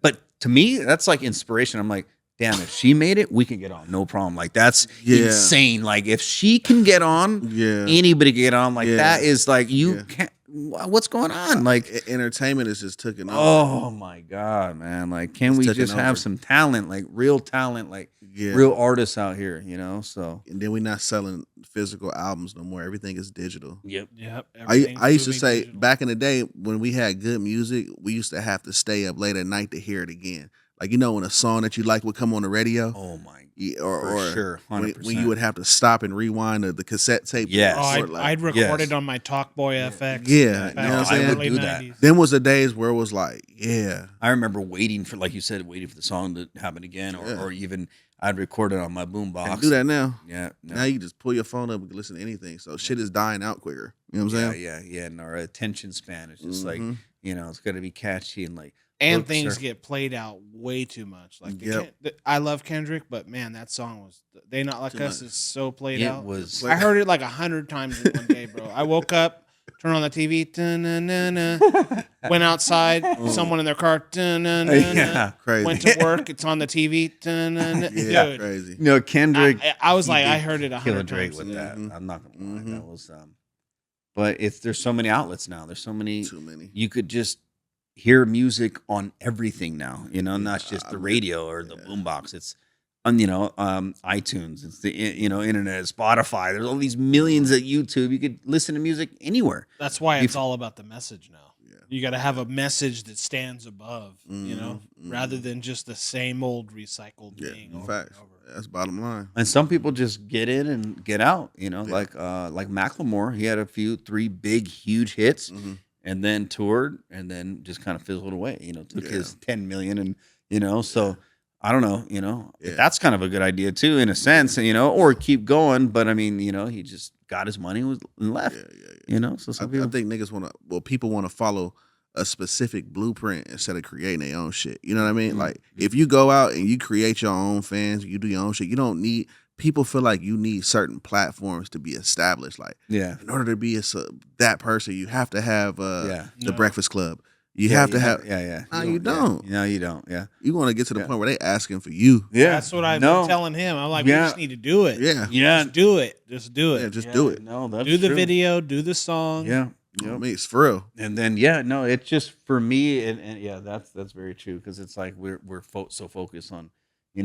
[SPEAKER 1] but to me, that's like inspiration. I'm like, damn, if she made it, we can get on, no problem. Like that's
[SPEAKER 3] Yeah.
[SPEAKER 1] insane. Like if she can get on,
[SPEAKER 3] Yeah.
[SPEAKER 1] anybody can get on. Like
[SPEAKER 3] Yeah.
[SPEAKER 1] that is like you
[SPEAKER 3] Yeah.
[SPEAKER 1] can't. What's going on? Like,
[SPEAKER 3] Entertainment is just taking over.
[SPEAKER 1] oh my God, man. Like, can
[SPEAKER 3] It's
[SPEAKER 1] we
[SPEAKER 3] taking
[SPEAKER 1] just have
[SPEAKER 3] over.
[SPEAKER 1] some talent, like real talent, like
[SPEAKER 3] Yeah.
[SPEAKER 1] real artists out here? You know, so.
[SPEAKER 3] And then we're not selling physical albums no more. Everything is digital.
[SPEAKER 1] Yep.
[SPEAKER 2] Yep.
[SPEAKER 3] I used to
[SPEAKER 2] everything's
[SPEAKER 3] say
[SPEAKER 2] moving digital.
[SPEAKER 3] back in the day when we had good music, we used to have to stay up late at night to hear it again. Like when a song that you like would come on the radio,
[SPEAKER 1] Oh my.
[SPEAKER 3] or
[SPEAKER 1] For sure,
[SPEAKER 3] when
[SPEAKER 1] 100%.
[SPEAKER 3] you would have to stop and rewind the cassette tape.
[SPEAKER 1] Yes.
[SPEAKER 2] Oh,
[SPEAKER 3] or
[SPEAKER 2] I'd,
[SPEAKER 3] like-
[SPEAKER 2] I'd record
[SPEAKER 1] yes.
[SPEAKER 2] it on my Talkboy FX.
[SPEAKER 3] Yeah,
[SPEAKER 2] back
[SPEAKER 3] you know
[SPEAKER 2] in
[SPEAKER 3] what I'm
[SPEAKER 2] the
[SPEAKER 3] saying?
[SPEAKER 2] early
[SPEAKER 1] I would do that.
[SPEAKER 2] 90s.
[SPEAKER 3] Then was the days where it was like, yeah,
[SPEAKER 1] I remember waiting for, like you said, waiting for the song to happen again,
[SPEAKER 3] Yeah.
[SPEAKER 1] or even I'd record it on my boombox.
[SPEAKER 3] can't do that now.
[SPEAKER 1] Yeah, no.
[SPEAKER 3] Now you just pull your phone up and listen to anything. So shit is dying out quicker. You know what I'm saying?
[SPEAKER 1] yeah. And our attention span is just like,
[SPEAKER 3] Mhm.
[SPEAKER 1] it's got to be catchy and like,
[SPEAKER 2] And
[SPEAKER 1] Books
[SPEAKER 2] things
[SPEAKER 1] are-
[SPEAKER 2] get played out way too much. Like
[SPEAKER 3] Yep.
[SPEAKER 2] I love Kendrick, but man, that song was "They Not Like
[SPEAKER 3] Too
[SPEAKER 2] Us"
[SPEAKER 3] much.
[SPEAKER 2] is so played
[SPEAKER 1] it
[SPEAKER 2] out.
[SPEAKER 1] was.
[SPEAKER 2] I heard it like 100 times in one day, bro. I woke up, turned on the TV, dun-na-na-na, went outside, someone in their car, dun-na-na-na,
[SPEAKER 1] Yeah,
[SPEAKER 3] Crazy.
[SPEAKER 2] went to work, it's on the TV, dun-na-na.
[SPEAKER 3] yeah,
[SPEAKER 2] Dude,
[SPEAKER 3] crazy.
[SPEAKER 1] Kendrick.
[SPEAKER 2] I was
[SPEAKER 1] he
[SPEAKER 2] like,
[SPEAKER 1] did
[SPEAKER 2] I heard it
[SPEAKER 1] kill
[SPEAKER 2] 100
[SPEAKER 1] Drake
[SPEAKER 2] times.
[SPEAKER 1] with that.
[SPEAKER 3] Mhm.
[SPEAKER 1] I'm not gonna lie.
[SPEAKER 3] Mhm.
[SPEAKER 1] That was. But there's so many outlets now. There's so many.
[SPEAKER 3] Too many.
[SPEAKER 1] You could just hear music on everything now, not just
[SPEAKER 3] I
[SPEAKER 1] the
[SPEAKER 3] mean,
[SPEAKER 1] radio or the
[SPEAKER 3] yeah.
[SPEAKER 1] boombox. It's on, iTunes. It's the internet, Spotify. There's all these millions at YouTube. You could listen to music anywhere.
[SPEAKER 2] That's why it's
[SPEAKER 1] If-
[SPEAKER 2] all about the message now.
[SPEAKER 3] Yeah.
[SPEAKER 2] You got to have a message that stands above,
[SPEAKER 3] Mhm,
[SPEAKER 2] rather
[SPEAKER 3] mhm.
[SPEAKER 2] than just the same old recycled
[SPEAKER 3] Yeah,
[SPEAKER 2] thing. Over
[SPEAKER 3] facts.
[SPEAKER 2] and over.
[SPEAKER 3] That's bottom line.
[SPEAKER 1] And some people just get in and get out. Like Macklemore. He had 3 big, huge hits,
[SPEAKER 3] Mhm.
[SPEAKER 1] and then toured, and then just kind of fizzled away. Took
[SPEAKER 3] Yeah.
[SPEAKER 1] his 10 million, and so I don't know.
[SPEAKER 3] Yeah.
[SPEAKER 1] That's kind of a good idea too, in a sense. Or keep going. But I mean, he just got his money and left.
[SPEAKER 3] Yeah.
[SPEAKER 1] So
[SPEAKER 3] I,
[SPEAKER 1] some
[SPEAKER 3] I
[SPEAKER 1] people.
[SPEAKER 3] think niggas people want to follow a specific blueprint instead of creating their own shit. You know what I mean?
[SPEAKER 1] Mhm.
[SPEAKER 3] Like if you go out and you create your own fans, you do your own shit. You don't need people feel like you need certain platforms to be established. Like
[SPEAKER 1] Yeah.
[SPEAKER 3] in order to be that person, you have to have
[SPEAKER 1] Yeah.
[SPEAKER 3] the
[SPEAKER 2] No.
[SPEAKER 3] Breakfast Club. You
[SPEAKER 1] Yeah,
[SPEAKER 3] have to have.
[SPEAKER 1] Yeah.
[SPEAKER 3] No, you don't.
[SPEAKER 1] Yeah. No, you don't. Yeah.
[SPEAKER 3] You want to get to the
[SPEAKER 1] Yeah.
[SPEAKER 3] point where they asking for you.
[SPEAKER 1] Yeah.
[SPEAKER 2] That's what I've
[SPEAKER 1] No.
[SPEAKER 2] been telling him. I'm like,
[SPEAKER 1] Yeah.
[SPEAKER 2] we just need to do it.
[SPEAKER 3] Yeah.
[SPEAKER 1] Yeah.
[SPEAKER 2] Just do it. Just do it.
[SPEAKER 3] Yeah, just do it.
[SPEAKER 1] No, that's
[SPEAKER 2] do the
[SPEAKER 1] true.
[SPEAKER 2] video, do the song.
[SPEAKER 1] Yeah.
[SPEAKER 3] I
[SPEAKER 1] Yep.
[SPEAKER 3] mean, it's for real.
[SPEAKER 1] And then it's just for me, and yeah, that's very true, because it's like we're so focused on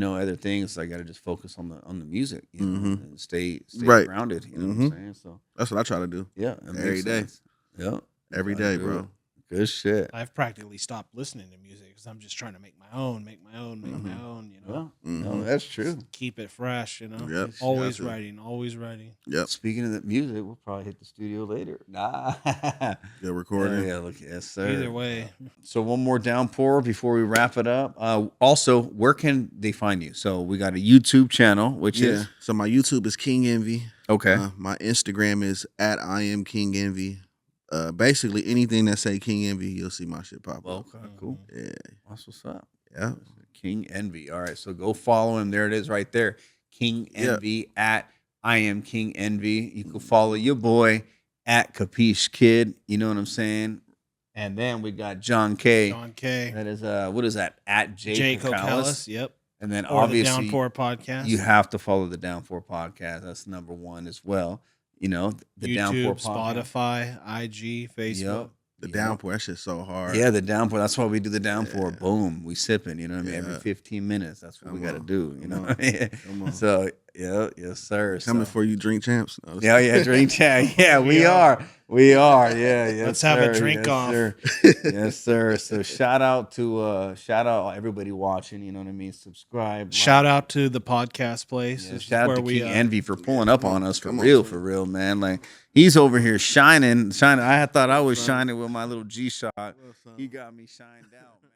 [SPEAKER 1] other things. I got to just focus on the music,
[SPEAKER 3] Mhm.
[SPEAKER 1] and stay
[SPEAKER 3] Right.
[SPEAKER 1] grounded. You know
[SPEAKER 3] Mhm.
[SPEAKER 1] what I'm saying? So
[SPEAKER 3] That's what I try to do
[SPEAKER 1] yeah, it
[SPEAKER 3] Every
[SPEAKER 1] makes
[SPEAKER 3] day.
[SPEAKER 1] sense. Yeah,
[SPEAKER 3] every
[SPEAKER 1] Gotta
[SPEAKER 3] day,
[SPEAKER 1] do
[SPEAKER 3] bro.
[SPEAKER 1] it. Good shit.
[SPEAKER 2] I've practically stopped listening to music because I'm just trying to make my own.
[SPEAKER 1] Yeah.
[SPEAKER 3] Mhm.
[SPEAKER 1] No, that's true.
[SPEAKER 2] Keep it fresh, you know.
[SPEAKER 3] Yep.
[SPEAKER 2] Always
[SPEAKER 3] Got to.
[SPEAKER 2] writing, always writing.
[SPEAKER 3] Yep.
[SPEAKER 1] Speaking of the music, we'll probably hit the studio later. Nah.
[SPEAKER 3] Good recording.
[SPEAKER 1] Yeah, look, yes, sir.
[SPEAKER 2] Either way,
[SPEAKER 1] So one more downpour before we wrap it up. Also, where can they find you? So we got a YouTube channel, which
[SPEAKER 3] Yeah.
[SPEAKER 1] is
[SPEAKER 3] So my YouTube is King Envy.
[SPEAKER 1] okay.
[SPEAKER 3] My Instagram is at I am King Envy. Basically anything that say King Envy, you'll see my shit pop up.
[SPEAKER 1] Okay, cool.
[SPEAKER 3] Yeah.
[SPEAKER 1] That's what's up.
[SPEAKER 3] Yeah.
[SPEAKER 1] King Envy. All right, so go follow him. There it is, right there. King Envy at I am King Envy. You can follow your boy at Kapeash Kid. You know what I'm saying? And then we got John K.
[SPEAKER 2] John K.
[SPEAKER 1] That is what is that? At
[SPEAKER 2] Jay
[SPEAKER 1] Kokalis.
[SPEAKER 2] Kokalis. Yep.
[SPEAKER 1] And then
[SPEAKER 2] Or the
[SPEAKER 1] obviously
[SPEAKER 2] Downpour podcast.
[SPEAKER 1] you have to follow the Downpour podcast. That's number one as well. You know, the
[SPEAKER 2] YouTube,
[SPEAKER 1] Downpour podcast.
[SPEAKER 2] Spotify, IG, Facebook.
[SPEAKER 1] Yep.
[SPEAKER 3] The downpour, that shit's so hard.
[SPEAKER 1] Yeah, the downpour. That's why we do the downpour.
[SPEAKER 3] Yeah.
[SPEAKER 1] Boom, we sipping. You know what I mean? Every
[SPEAKER 3] Yeah.
[SPEAKER 1] 15 minutes. That's what we
[SPEAKER 3] Come
[SPEAKER 1] got to
[SPEAKER 3] on.
[SPEAKER 1] do. You
[SPEAKER 3] Come
[SPEAKER 1] know.
[SPEAKER 3] on. Come on.
[SPEAKER 1] So yeah, yes sir.
[SPEAKER 3] Coming
[SPEAKER 1] So-
[SPEAKER 3] for you, drink champs. No,
[SPEAKER 1] Yeah, drink chat. Yeah, we are. We are. Yeah, yes.
[SPEAKER 2] Let's have a
[SPEAKER 1] sir.
[SPEAKER 2] drink
[SPEAKER 1] yes,
[SPEAKER 2] off.
[SPEAKER 1] Sir. Yes, sir. So shout out everybody watching. You know what I mean? Subscribe.
[SPEAKER 2] Shout out to the podcast place.
[SPEAKER 1] Yeah,
[SPEAKER 2] This is
[SPEAKER 1] shout out
[SPEAKER 2] where
[SPEAKER 1] to
[SPEAKER 2] we
[SPEAKER 1] King Envy for pulling up on us for
[SPEAKER 3] Come on,
[SPEAKER 1] real,
[SPEAKER 3] son.
[SPEAKER 1] man. Like he's over here shining. I thought I was shining with my little G shot. He got me shined out, man.